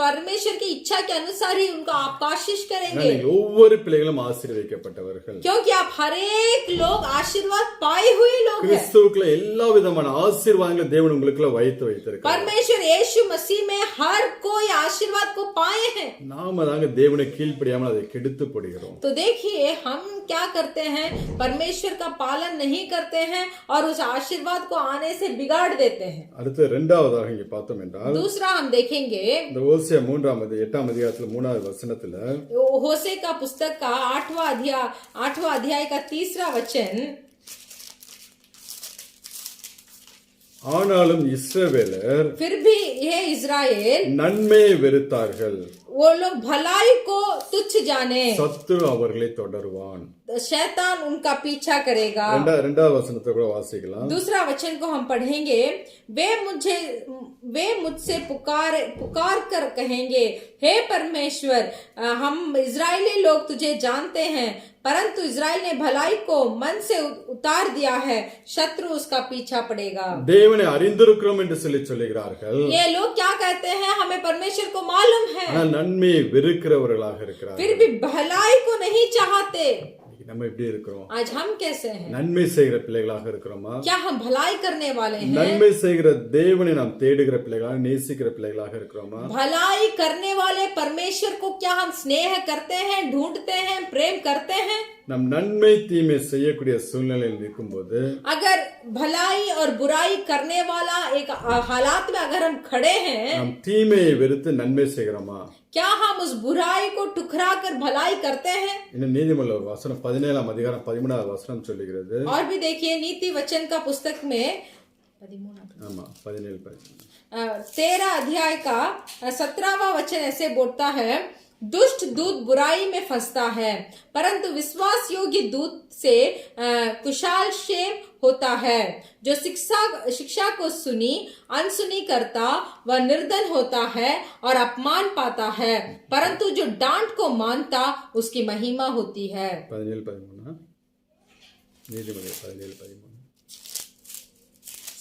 परमेश्वर की इच्छा के अनुसार ही उनका आपका आशीष करेंगे, நீங்கள் ஒவ்வொரு பிள்ளைகளும் ஆசீர்வதிக்கப்பட்டவர்கள். क्योंकि आप हर एक लोग आशीर्वाद पाए हुए लोग हैं। கிறிஸ்துவுக்குள்ள எல்லா விதமான ஆசீர்வாதங்களை தேவன் உங்களுக்குள்ள வைத்து வைத்திருக்கிறார். परमेश्वर यीशु मसीह में हर कोई आशीर्वाद को पाए हैं। நாம தாங்க தேவனை கீழ்ப்படியாமல் அதை கெடுத்து போடுகிறோம். तो देखिए, हम क्या करते हैं, परमेश्वर का पालन नहीं करते हैं और उस आशीर्वाद को आने से बिगाड़ देते हैं। அடுத்து இரண்டாவதாக இங்க பார்த்தோம் என்றால் दूसरा हम देखेंगे இந்த ஓசியா 8ஆம் அதிகாரத்துல 3வது வசனத்துல होशे का पुस्तक का 8वां अध्याय का 3रा वचन, ஆனாலும் இஸ்ரவேலர் फिर भी ये इजराइल நன்மையை வெறுத்தார்கள், वो लोग भलाई को तुच्छ जाने, சத்துரு அவர்களை தொடருவான். शैतान उनका पीछा करेगा। இரண்டாவது வசனத்தை கூட வாசிக்கலாம். दूसरा वचन को हम पढ़ेंगे, वे मुझसे पुकार कर कहेंगे, हे परमेश्वर, हम इजरायली लोग तुझे जानते हैं, परंतु इजराइल ने भलाई को मन से उतार दिया है, शत्रु उसका पीछा पड़ेगा। தேவனை அறிந்திருக்கிறோம் என்று சொல்லுகிறார்கள். ये लोग क्या कहते हैं, हमें परमेश्वर को मालूम है, ஆனால் நன்மையை வெறுக்கிறவர்களாக இருக்கிறார்கள். फिर भी भलाई को नहीं चाहते। நம்ம எப்படி இருக்கிறோம்? आज हम कैसे हैं? நன்மை செய்கிற பிள்ளைகளாக இருக்கிறோமா? क्या हम भलाई करने वाले हैं? நன்மை செய்கிற தேவனை நாம் தேடுகிற பிள்ளைகளாக, நேசிக்கிற பிள்ளைகளாக இருக்கிறோமா? भलाई करने वाले परमेश्वर को क्या हम स्नेह करते हैं, ढूंढते हैं, प्रेम करते हैं? நம் நன்மை தீமை செய்யக்கூடிய சூழ்நிலையில் இருக்கும்போது अगर भलाई और बुराई करने वाला एक हालात में अगर हम खड़े हैं, நாம் தீமையை வெறுத்து நன்மை செய்கிறோமா? क्या हम उस बुराई को ठुकरा कर भलाई करते हैं? இன்னும் நீதிமொழிகள் வசனம் 17ஆம் அதிகாரம் 13வது வசனம் சொல்லுகிறது. और भी देखिए, नीति वचन का पुस्तक में ஆமா 17 13 अध्याय का 17वां वचन ऐसे बोलता है, दुष्ट दूत बुराई में फंसता है, परंतु विश्वास योग्य दूत से कुशाल क्षेम होता है। जो शिक्षा को अनसुनी करता वह निर्धन होता है और अपमान पाता है, परंतु जो डांट को मानता उसकी महिमा होती है। 17-13 நீதிமொழிகள் 17-13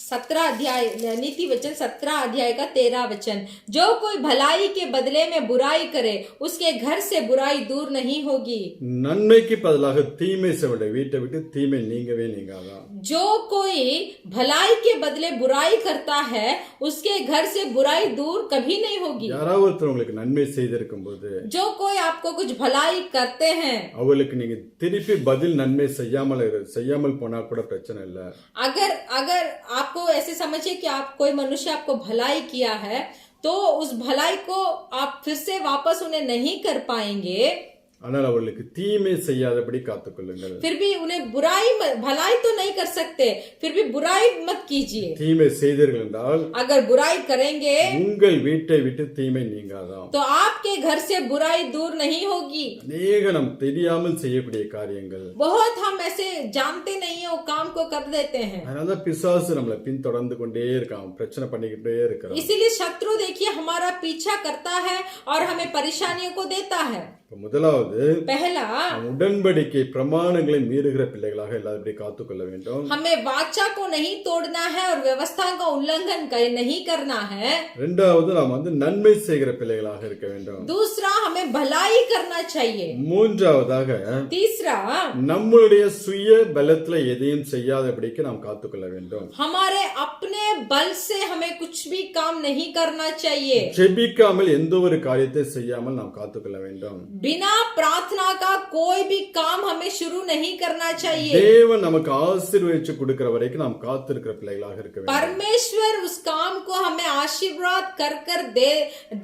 17 अध्याय नीति वचन 17 अध्याय का 13 वचन, जो कोई भलाई के बदले में बुराई करे उसके घर से बुराई दूर नहीं होगी। நன்மைக்கு பதிலாக தீமை செய்வதை வீட்டை விட்டு தீமை நீங்கவே நீங்காதான். जो कोई भलाई के बदले बुराई करता है उसके घर से बुराई दूर कभी नहीं होगी। யாராவது ஒருத்தர் உங்களுக்கு நன்மை செய்திருக்கும் போது, जो कोई आपको कुछ भलाई करते हैं, அவளுக்கு நீங்க திருப்பி பதில் நன்மை செய்யாமல் போனா கூட பிரச்சனை இல்ல. अगर आपको ऐसे समझिए कि आप कोई मनुष्य आपको भलाई किया है तो उस भलाई को आप फिर से वापस उन्हें नहीं कर पाएंगे, ஆனால் அவர்களுக்கு தீமை செய்யாதபடி காத்துக்கொள்ளுங்கள். फिर भी उन्हें भलाई तो नहीं कर सकते, फिर भी बुराई मत कीजिए। தீமை செய்தீர்கள் என்றால் अगर बुराई करेंगे உங்கள் வீட்டை விட்டு தீமை நீங்காதாம். तो आपके घर से बुराई दूर नहीं होगी। அநேக நம் தெரியாமல் செய்யக்கூடிய காரியங்கள், बहुत हम ऐसे जानते नहीं है वो काम को कर देते हैं, அதனால பிசாசு நம்மளை பின்தொடர்ந்து கொண்டே இருக்கான், பிரச்சனை பண்ணிக்கிட்டே இருக்கிறான். इसीलिए शत्रु देखिए हमारा पीछा करता है और हमें परेशानियों को देता है। முதலாவது, पहला, உடன்படிக்கை பிரமாணங்களை மீறுகிற பிள்ளைகளாக எல்லாரும் காத்துக்கொள்ள வேண்டும். हमें वाचा को नहीं तोड़ना है और व्यवस्था का उल्लंघन नहीं करना है। இரண்டாவது, நாம் நன்மை செய்கிற பிள்ளைகளாக இருக்க வேண்டும். दूसरा, हमें भलाई करना चाहिए। மூன்றாவதாக, तीसरा, நம்மளுடைய சுய பலத்துல எதையும் செய்யாதபடிக்கு நாம் காத்துக்கொள்ள வேண்டும். हमारे अपने बल से हमें कुछ भी काम नहीं करना चाहिए। ஜெபிக்காமல் எந்த ஒரு காரியத்தை செய்யாமல் நாம் காத்துக்கொள்ள வேண்டும். बिना प्रार्थना का कोई भी काम हमें शुरू नहीं करना चाहिए। தேவன் நமக்கு ஆசீர்வதிச்சு கொடுக்கிற வரைக்கும் நாம் காத்திருக்கிற பிள்ளைகளாக இருக்க வேண்டும். परमेश्वर उस काम को हमें आशीर्वाद कर कर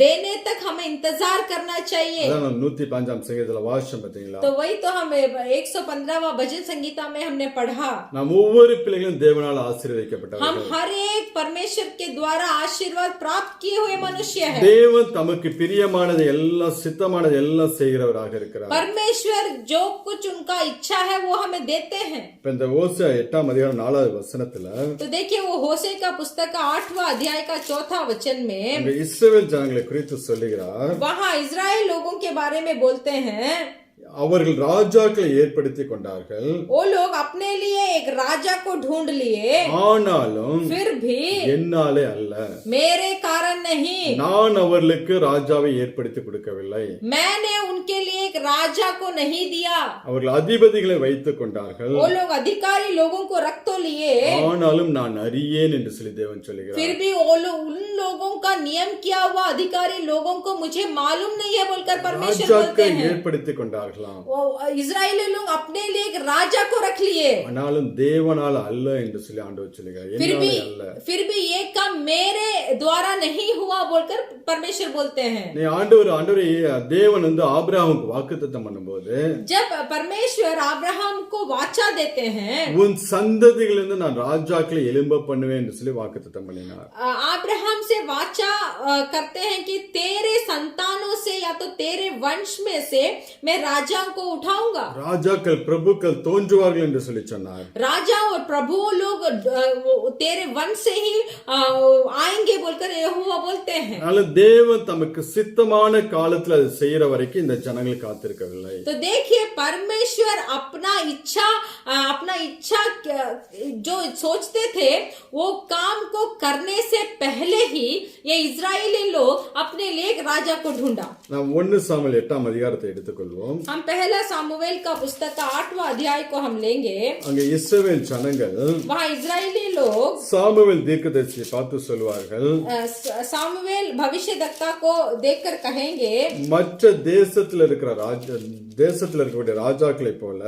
देने तक हमें इंतजार करना चाहिए। அதான் 105ஆம் சங்கீதத்துல வாசிச்சோம் பாத்தீங்களா? तो वही तो हमें 115वां भजन संगीता में हमने पढ़ा। நாம் ஒவ்வொரு பிள்ளைகளும் தேவனால் ஆசீர்வதிக்கப்பட்டவர்கள். हम हर एक परमेश्वर के द्वारा आशीर्वाद प्राप्त किए हुए मनुष्य हैं। தேவன் தமக்கு பிரியமானது எல்லாம் சித்தமானது எல்லாம் செய்கிறவராக இருக்கிறார். परमेश्वर जो कुछ उनका इच्छा है वो हमें देते हैं। இப்ப இந்த ஓசியா 8ஆம் அதிகாரம் 4வது வசனத்துல तो देखिए वो होशे का पुस्तक का 8वां अध्याय का 4था वचन में இந்த இஸ்ரவேல் ஜனங்களை குறித்து சொல்லுகிறார். वहाँ इजराइल लोगों के बारे में बोलते हैं, அவர்கள் ராஜாக்களை ஏற்படுத்தி கொண்டார்கள். वो लोग अपने लिए एक राजा को ढूंढ लिए, ஆனாலும் फिर भी என்னாலே அல்ல, मेरे कारण नहीं, நான் அவர்களுக்கு ராஜாவை ஏற்படுத்தி கொடுக்கவில்லை. मैंने उनके लिए एक राजा को नहीं दिया। அவர்கள் அதிபதிகளை வைத்துக் கொண்டார்கள். वो लोग अधिकारी लोगों को रख तो लिए, ஆனாலும் நான் அறியேன் என்று சொல்லி தேவன் சொல்லுகிறார். फिर भी वो लोग उन लोगों का नियम किया हुआ अधिकारी लोगों को मुझे मालूम नहीं है बोलकर परमेश्वर बोलते ராஜாக்களை हैं। ஏற்படுத்தி கொண்டார்கள். वो इजरायली लोग अपने लिए एक राजा को रख लिए, ஆனாலும் தேவனால் அல்ல என்று சொல்லி ஆண்டவர் சொல்லுகிறார். என்னாலே அல்ல. फिर भी ये काम मेरे द्वारा नहीं हुआ बोलकर परमेश्वर बोलते हैं। நீ ஆண்டவரே தேவன் வந்து ஆபிரகாமுக்கு வாக்குத்தத்தம் பண்ணும்போது जब परमेश्वर अब्राहम को वाचा देते हैं, உன் சந்ததிகளிலிருந்து நான் ராஜாக்களை எழும்ப பண்ணுவேன் என்று சொல்லி வாக்குத்தத்தம் பண்ணினார். अब्राहम से वाचा करते हैं कि तेरे संतानों से या तो तेरे वंश में से मैं राजाओं को उठाऊंगा, ராஜாக்கள் பிரபுக்கள் தோன்றுவார்கள் என்று சொல்லி சொன்னார். राजा और प्रभु लोग तेरे वंश से ही आएंगे बोलकर यहोवा बोलते हैं। அதனால தேவன் தமக்கு சித்தமான காலத்துல அது செய்யற வரைக்கும் இந்த ஜனங்கள் காத்திருக்கவில்லை. तो देखिए परमेश्वर अपना इच्छा जो सोचते थे वो काम को करने से पहले ही ये इजरायली लोग अपने लिए एक राजा को ढूंढा। நாம் 1 சாமுவேல் 8ஆம் அதிகாரத்தை எடுத்துக்கொள்வோம். हम पहला सामुएल का पुस्तक का 8वां अध्याय को हम लेंगे। அங்க இஸ்ரவேல் ஜனங்கள் वहाँ इजरायली लोग சாமுவேல் தீர்க்கதரிசியை பார்த்து சொல்வார்கள், सामुएल भविष्यद्वक्ता को देखकर कहेंगे, மற்ற தேசத்துல இருக்கக்கூடிய ராஜாக்களை போல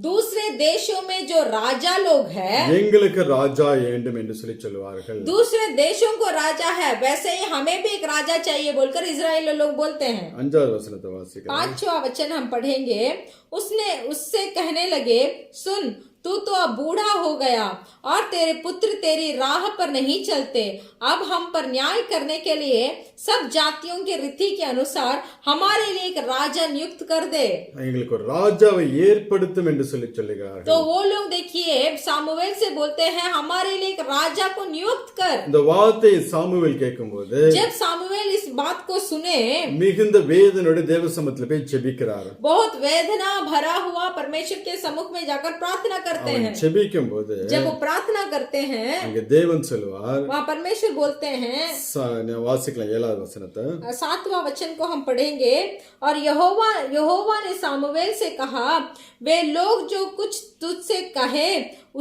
दूसरे देशों में जो राजा लोग हैं, எங்களுக்கு ராஜா வேண்டும் என்று சொல்லி சொல்லுவார்கள். दूसरे देशों को राजा है वैसे ही हमें भी एक राजा चाहिए बोलकर इजरायली लोग बोलते हैं। 5வது वचனத்தை வாசிக்கலாம். 5वां वचन हम पढ़ेंगे। उससे कहने लगे, सुन तू तो अब बूढ़ा हो गया और तेरे पुत्र तेरी राह पर नहीं चलते, अब हम पर न्याय करने के लिए सब जातियों के रीति के अनुसार हमारे लिए एक राजा नियुक्त कर दे। எங்களுக்கு ஒரு ராஜாவை ஏற்படுத்தும் என்று சொல்லி சொல்லுகிறார்கள். तो वो लोग देखिए सामुएल से बोलते हैं हमारे लिए एक राजा को नियुक्त कर। இந்த வார்த்தையை சாமுவேல் கேட்கும்போது जब सामुएल इस बात को सुने, மிகுந்த வேதனோட தேவசமத்துல போய் ஜெபிக்கிறார். बहुत वेदना भरा हुआ परमेश्वर के सम्मुख में जाकर प्रार्थना करते हैं। ஜெபிக்கும் போது जब वो प्रार्थना करते हैं, அங்க தேவன் சொல்வார், वहाँ परमेश्वर बोलते हैं, வாசிக்கலாம் 7வது வசனத்தை. 7वां वचन को हम पढ़ेंगे। और यहोवा ने सामुएल से कहा, वे लोग जो कुछ तुझसे कहे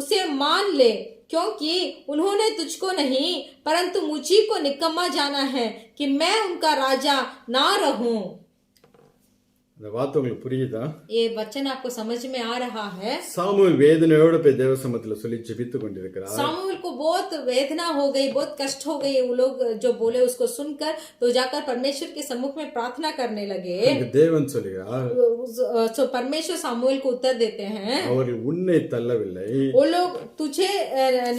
उसे मान ले, क्योंकि उन्होंने तुझको नहीं परंतु मुझी को निकम्मा जाना है कि मैं उनका राजा ना रहूं। இந்த வார்த்தை உங்களுக்கு புரியுதா? ये वचन आपको समझ में आ रहा है? சாமுவேல் வேதனையோட போய் தேவசமத்துல சொல்லி ஜெபித்து கொண்டிருக்கிறார். सामुएल को बहुत वेदना हो गई, बहुत कष्ट हो गई। वो लोग जो बोले उसको सुनकर तो जाकर परमेश्वर के सम्मुख में प्रार्थना करने लगे। தேவன் சொல்கிறார், तो परमेश्वर सामुएल को उत्तर देते हैं, அவர்கள் உன்னை தள்ளவில்லை, वो लोग तुझे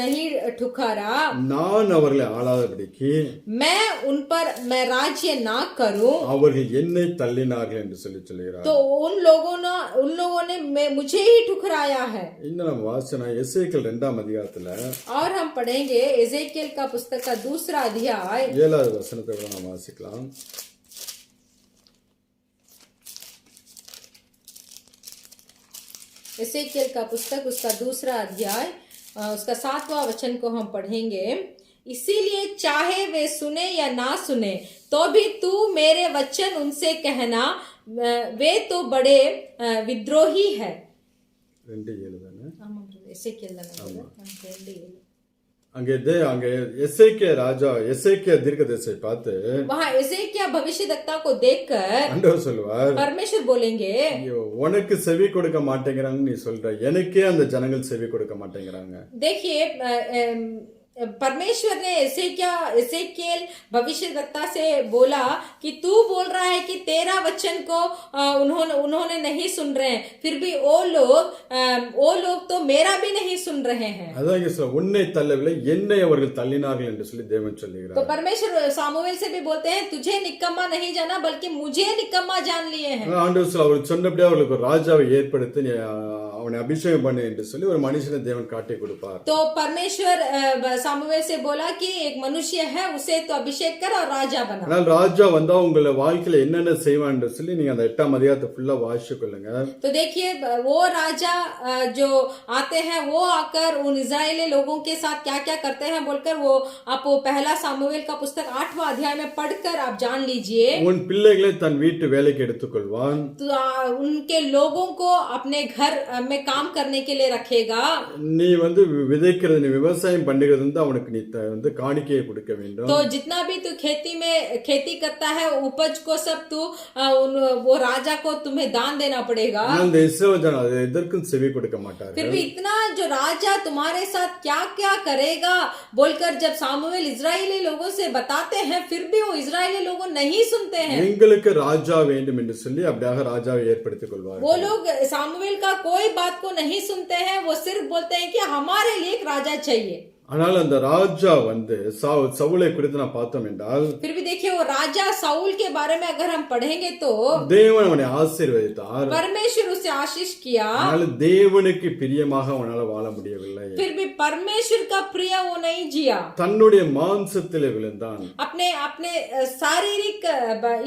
नहीं ठुकरा, நான் அவர்களை ஆளாதபடிக்கு मैं राज्य ना करूं, அவர்கள் என்னை தள்ளினார்கள் என்று சொல்லி சொல்கிறார். तो उन लोगों ने मुझे ही ठुकराया है। இன்னும் நம்ம வாசனா எசேக்கியேல் 2ஆம் அதிகாரத்துல और हम पढ़ेंगे एजेकिएल का पुस्तक का 2रा अध्याय 7வது வசனத்தை கூட நாம் வாசிக்கலாம். एजेकिएल का पुस्तक उसका 2रा अध्याय उसका 7वां वचन को हम पढ़ेंगे। इसीलिए चाहे वे सुने या ना सुने तो भी तू मेरे वचन उनसे कहना, वे तो बड़े विद्रोही है। 2:7 தானே? एजेकिएल அங்கே எசேக்கியா ராஜா எசேக்கியா தீர்க்கதரிசியை பார்த்து वहाँ एसेकिया भविष्यद्वक्ता को देखकर ஆண்டவர் சொல்லுவார், परमेश्वर बोलेंगे, ஐயோ, உனக்கு செவி கொடுக்க மாட்டேங்கிறாங்கன்னு நீ சொல்ற, எனக்கே அந்த ஜனங்கள் செவி கொடுக்க மாட்டேங்கிறாங்க. देखिए परमेश्वर ने एसेकियल भविष्यद्वक्ता से बोला कि तू बोल रहा है कि तेरा वचन को उन्होंने नहीं सुन रहे हैं, फिर भी वो लोग तो मेरा भी नहीं सुन रहे हैं. அதான் இங்க சொல்ல, உன்னை தள்ளவில்லை என்னை அவர்கள் தள்ளினார்கள் என்று சொல்லி தேவன் तो சொல்லுகிறார். परमेश्वर सामुएल से भी बोलते हैं, तुझे निकम्मा नहीं जाना बल्कि मुझे निकम्मा जान लिए हैं. ஆண்டவர் சொல்ல, அவர் சொன்னபடியே அவர்களுக்கு ஒரு ராஜாவை ஏற்படுத்தி நீ அவனை அபிஷேகம் பண்ணு என்று சொல்லி ஒரு மனுஷனை தேவன் காட்டி கொடுப்பார். तो परमेश्वर सामुएल से बोला कि एक मनुष्य है, उसे तो अभिषेक कर और राजा बना. ஆனால் ராஜா வந்தா உங்களை வாழ்க்கையில என்னென்ன செய்வான் என்று சொல்லி நீங்க அந்த 8ஆம் அதிகாரத்தை ஃபுல்லா வாசிச்சு கொள்ளுங்க. तो देखिए वो राजा जो आते हैं वो आकर उन इजरायली लोगों के साथ क्या क्या करते हैं बोलकर वो आप वो पहला सामुएल का पुस्तक 8वां अध्याय में पढ़कर आप जान लीजिए. உன் பிள்ளைகளை தன் வீட்டு வேலைக்கு எடுத்துக்கொள்வான். तो उनके लोगों को अपने घर में काम करने के लिए रखेगा. நீ விதைக்கிறது, நீ விவசாயம் பண்ணுகிறது அவனுக்கு நீ காணிக்கையை கொடுக்க வேண்டும். तो जितना भी तू खेती करता है उपज को सब तू वो राजा को तुम्हें दान देना पड़ेगा. அந்த இஸ்ரவேல் ஜனம் அது எதற்கும் செவி கொடுக்க மாட்டார்கள். फिर भी इतना जो राजा तुम्हारे साथ क्या क्या करेगा बोलकर जब सामुएल इजरायली लोगों से बताते हैं, फिर भी वो इजरायली लोगों नहीं सुनते हैं. எங்களுக்கு ராஜா வேண்டும் என்று சொல்லி அப்படியாக ராஜாவை ஏற்படுத்திக் கொள்வார்கள். वो लोग सामुएल का कोई बात को नहीं सुनते हैं, वो सिर्फ बोलते हैं कि हमारे लिए एक राजा चाहिए. ஆனால் அந்த ராஜா சவுலை குறித்து நான் பார்த்தோம் என்றால், फिर भी देखिए वो राजा साउल के बारे में अगर हम पढ़ेंगे तो தேவன் அவனை ஆசீர்வதித்தார். परमेश्वर उसे आशीष किया. ஆனால் தேவனுக்கு பிரியமாக அவனால வாழ முடியவில்லை. फिर भी परमेश्वर का प्रिय वो नहीं जिया. தன்னுடைய மாம்சத்திலே விழுந்தான். अपने शारीरिक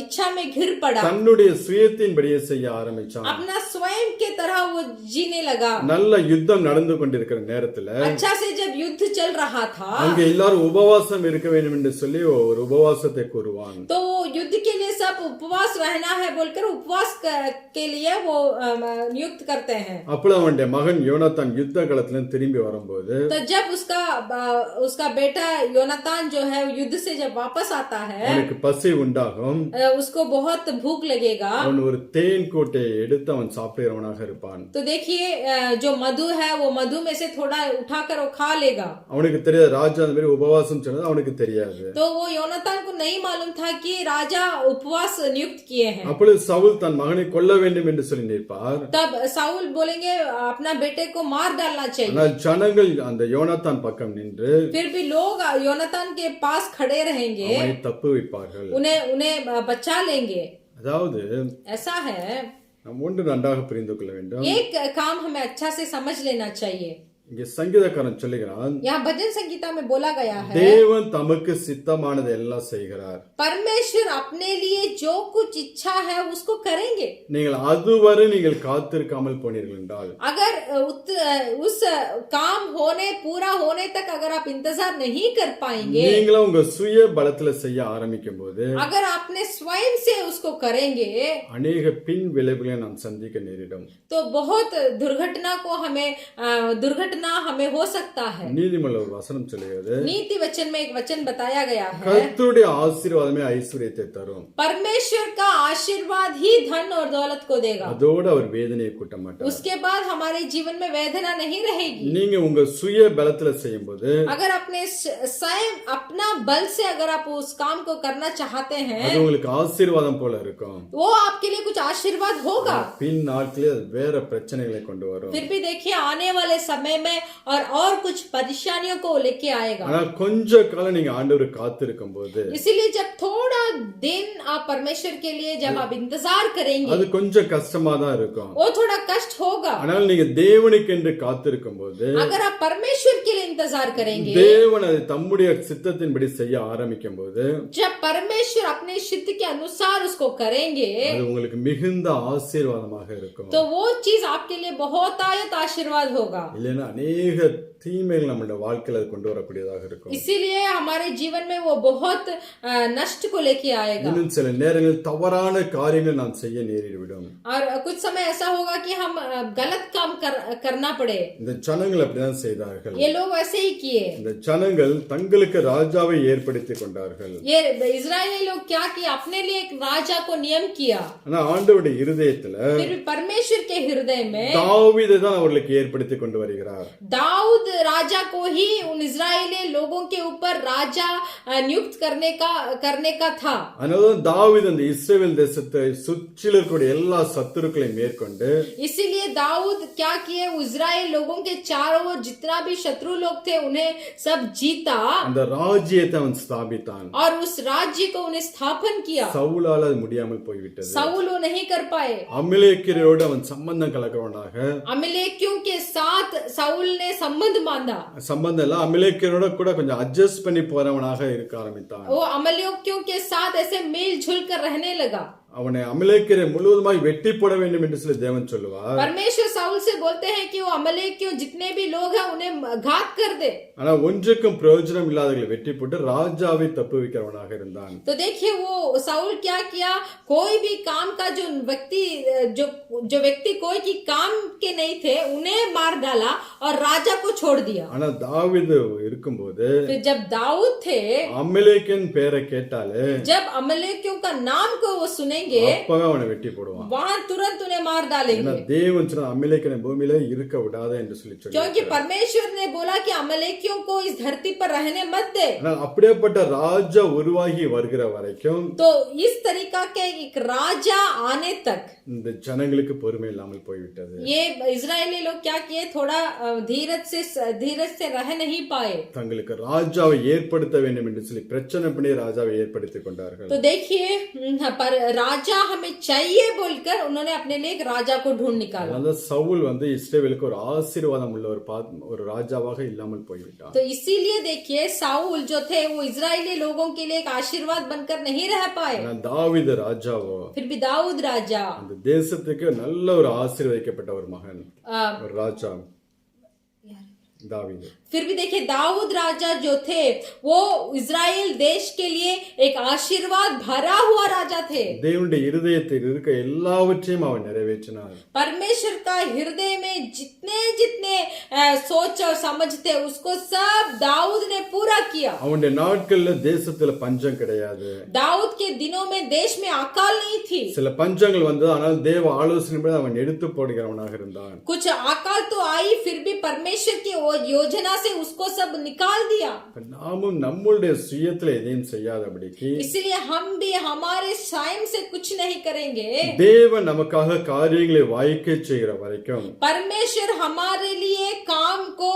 इच्छा में घिर पड़ा. தன்னுடைய சுயத்தின்படியே செய்ய ஆரம்பிச்சான். अपना स्वयं के तरह वो जीने लगा. நல்ல யுத்தம் நடந்து கொண்டிருக்கிற நேரத்துல अच्छा से जब युद्ध चल रहा था, அங்க எல்லாரும் உபவாசம் இருக்க வேண்டும் என்று சொல்லி ஒரு உபவாசத்தை கூறுவான். तो युद्ध के लिए सब उपवास रहना है बोलकर उपवास के लिए वो नियुक्त करते हैं. அப்பொழுது அவனுடைய மகன் யோனத்தான் யுத்த களத்துல திரும்பி வரும்போது, तो जब उसका बेटा योनातान जो है युद्ध से जब वापस आता है, அவனுக்கு பசி உண்டாகும். उसको बहुत भूख लगेगा. அவன் ஒரு தேன் கூட்டை எடுத்து அவன் சாப்பிடுறவனாக இருப்பான். तो देखिए जो मधु है वो मधु में से थोड़ा उठाकर वो खा लेगा. அவனுக்கு தெரியாது ராஜா அந்த மாதிரி உபவாசம் சொன்னது அவனுக்கு தெரியாது. तो वो योनातान को नहीं मालूम था कि राजा उपवास नियुक्त किए हैं. அப்பொழுது சவுல் தன் மகனை கொல்ல வேண்டும் என்று சொல்லி நிற்பார். तब साउल बोलेंगे अपना बेटे को मार डालना चाहिए. ஆனால் ஜனங்கள் அந்த யோனத்தான் பக்கம் நின்று फिर भी लोग योनातान के पास खड़े रहेंगे, அவனை தப்புவிப்பார்கள். उन्हें बचा लेंगे. அதாவது ऐसा है. நாம் ஒன்று நன்றாக புரிந்து கொள்ள வேண்டும். एक काम हमें अच्छा से समझ लेना चाहिए. இங்கே சங்கீதக்காரன் சொல்லுகிறான், यहाँ भजन संगीता में बोला गया है, தேவன் தமக்கு சித்தமானது எல்லாம் செய்கிறார். परमेश्वर अपने लिए जो कुछ इच्छा है उसको करेंगे. நீங்கள் அதுவரை நீங்கள் காத்திருக்காமல் போனீர்கள் என்றால், अगर उस काम पूरा होने तक अगर आप इंतजार नहीं कर पाएंगे, நீங்களும் உங்க சுய பலத்துல செய்ய ஆரம்பிக்கும் போது अगर आपने स्वयं से उसको करेंगे, அநேக பின் விளைவுகளை நாம் சந்திக்க நேரிடும். तो बहुत दुर्घटना हमें हो सकता है. நீதிமொழியில் ஒரு வசனம் சொல்லுகிறது, नीति वचन में एक वचन बताया गया है, கர்த்தருடைய ஆசீர்வாதமே ஐஸ்வர்யத்தை தரும். परमेश्वर का आशीर्वाद ही धन और दौलत को देगा. அதோடு அவர் வேதனையை கூட்ட மாட்டார். उसके बाद हमारे जीवन में वेदना नहीं रहेगी. நீங்க உங்க சுய பலத்துல செய்யும் போது अगर अपना बल से अगर आप उस काम को करना चाहते हैं, அது உங்களுக்கு ஆசீர்வாதம் போல இருக்கும். वो आपके लिए कुछ आशीर्वाद होगा. பின் நாட்களே அது வேற பிரச்சனைகளை கொண்டு வரும். फिर भी देखिए आने वाले समय में और कुछ परेशानियों को लेके आएगा. ஆனா கொஞ்ச காலம் நீங்க ஆண்டவருக்கு காத்திருக்கும் போது, इसीलिए जब थोड़ा दिन आप परमेश्वर के लिए जब आप इंतजार करेंगे, அது கொஞ்சம் கஷ்டமா தான் இருக்கும். वो थोड़ा कष्ट होगा. ஆனால் நீங்க தேவனுக்கு என்று காத்திருக்கும் போது, अगर आप परमेश्वर के लिए इंतजार करेंगे, தேவன் அதை தம்முடைய சித்தத்தின்படி செய்ய ஆரம்பிக்கும் போது, जब परमेश्वर अपने चित्त के अनुसार उसको करेंगे, அது உங்களுக்கு மிகுந்த ஆசீர்வாதமாக இருக்கும். तो वो चीज आपके लिए बहुत आयत आशीर्वाद होगा. இல்லைன்னா அநேக தீமைகள் நம்மளுடைய வாழ்க்கையில அது கொண்டு வரக்கூடியதாக இருக்கும். इसीलिए हमारे जीवन में वो बहुत नष्ट को लेके आएगा. இன்னும் சில நேரங்களில் தவறான காரியங்கள் நாம் செய்ய நேரிடும். और कुछ समय ऐसा होगा कि हम गलत काम करना पड़े. இந்த ஜனங்கள் அப்படிதான் செய்தார்கள். ये लोग वैसे ही किए. இந்த ஜனங்கள் தங்களுக்கு ராஜாவை ஏற்படுத்திக் கொண்டார்கள். ये इजरायली लोग क्या किया, अपने लिए एक राजा को नियम किया. ஆனா ஆண்டவருடைய இருதயத்துல फिर परमेश्वर के हृदय में தாவீதை தான் அவர்களுக்கு ஏற்படுத்தி கொண்டு வருகிறார். दाऊद राजा को ही उन इजरायली लोगों के ऊपर राजा नियुक्त करने का था. அதனால தாவீது அந்த இஸ்ரவேல் தேசத்தை சுற்றிலும் இருக்கக்கூடிய எல்லா சத்துருக்களையும் மேற்கொண்டு इसीलिए दाऊद क्या किए, इजराइल लोगों के चारों ओर जितना भी शत्रु लोग थे उन्हें सब जीता அந்த ராஜ்யத்தை அவன் ஸ்தாபித்தான். और उस राज्य को उन्हें स्थापन किया. சவுலால் அது முடியாமல் போய்விட்டது. साउल वो नहीं कर पाए. அமலேக்கியரோடு அவன் சம்பந்தம் கலக்கிறவனாக, अमलेकियों के साथ साउल ने संबंध बांधा. சம்பந்தம் இல்ல அமலேக்கியரோட கூட கொஞ்சம் அட்ஜஸ்ட் பண்ணி போறவனாக இருக்க ஆரம்பித்தான். वो अमलेकियों के साथ ऐसे मिल जुल कर रहने लगा. அவனை அமலேக்கியரை முழுவதுமாய் வெட்டி போட வேண்டும் என்று சொல்லி தேவன் சொல்லுவார். परमेश्वर साउल से बोलते हैं कि वो अमलेकियों जितने भी लोग हैं उन्हें घात कर दे. ஆனா ஒன்றுக்கும் பிரயோஜனம் இல்லாதவர்களை வெட்டி போட்டு ராஜாவை தப்புவிக்கிறவனாக இருந்தான். तो देखिए वो साउल क्या किया, कोई भी काम का जो व्यक्ति कोई की काम के नहीं थे उन्हें मार डाला और राजा को छोड़ दिया. ஆனா தாவீது இருக்கும்போது फिर जब दाऊद थे, அமலேக்கியன் பேரை கேட்டாலே जब अमलेकियों का नाम को वो सुनेंगे அப்பவே அவனை வெட்டி போடுவான். वहां तुरंत उन्हें मार डालेंगे. தேவன் சொன்ன அமலேக்கியனை பூமியில இருக்க விடாத என்று சொல்லி क्योंकि परमेश्वर ने बोला कि अमलेकियों को इस धरती पर रहने मत दे. ஆனால் அப்படியேப்பட்ட ராஜா உருவாகி வருகிற வரைக்கும் तो इस तरीका के एक राजा आने तक இந்த ஜனங்களுக்கு பொறுமை இல்லாமல் போய்விட்டது. ये इजरायली लोग क्या किए, थोड़ा धीरज से रह नहीं पाए. தங்களுக்கு ராஜாவை ஏற்படுத்த வேண்டும் என்று சொல்லி பிரச்சனை பண்ணி ராஜாவை ஏற்படுத்திக் கொண்டார்கள். तो देखिए पर राजा हमें चाहिए बोलकर उन्होंने अपने लिए एक राजा को ढूंढ निकाला. அதனால சவுல் இஸ்ரவேலுக்கு ஒரு ஆசீர்வாதம் உள்ள ஒரு ராஜாவாக இல்லாமல் போய்விட்டான். तो इसीलिए देखिए साउल जो थे वो इजरायली लोगों के लिए एक आशीर्वाद बनकर नहीं रह पाए. தாவீது ராஜாவோ फिर भी दाऊद राजा, அந்த தேசத்துக்கு நல்ல ஒரு ஆசீர்வதிக்கப்பட்ட ஒரு மகன், ஒரு ராஜா दावीद। फिर भी देखिए दाऊद राजा जो थे वो इजराइल देश के लिए एक आशीर्वाद भरा हुआ राजा थे। தேவனுடைய இருதயத்தில் இருக்க எல்லாவற்றையும் அவன் நிறைவேற்றினார்। परमेश्वर का हृदय में जितने जितने सोच और समझ थे उसको सब दाऊद ने पूरा किया। அவனுடைய நாட்கள்ல தேசத்துல பஞ்சம் கிடையாது। दाऊद के दिनों में देश में अकाल नहीं थी। சில பஞ்சங்கள் வந்தது, ஆனால் தேவ ஆலோசனைப்படி அவன் எடுத்து போடுகிறவனாக இருந்தான்। कुछ अकाल तो आई, फिर भी परमेश्वर की योजना से उसको सब निकाल दिया। நாமும் நம்மளுடைய சுயத்துல எதையும் செய்யாதபடிக்கு इसलिए हम भी हमारे स्वयं से कुछ नहीं करेंगे। தேவன் நமக்காக காரியங்களை வாய்க்க செய்கிற வரைக்கும் परमेश्वर हमारे लिए काम को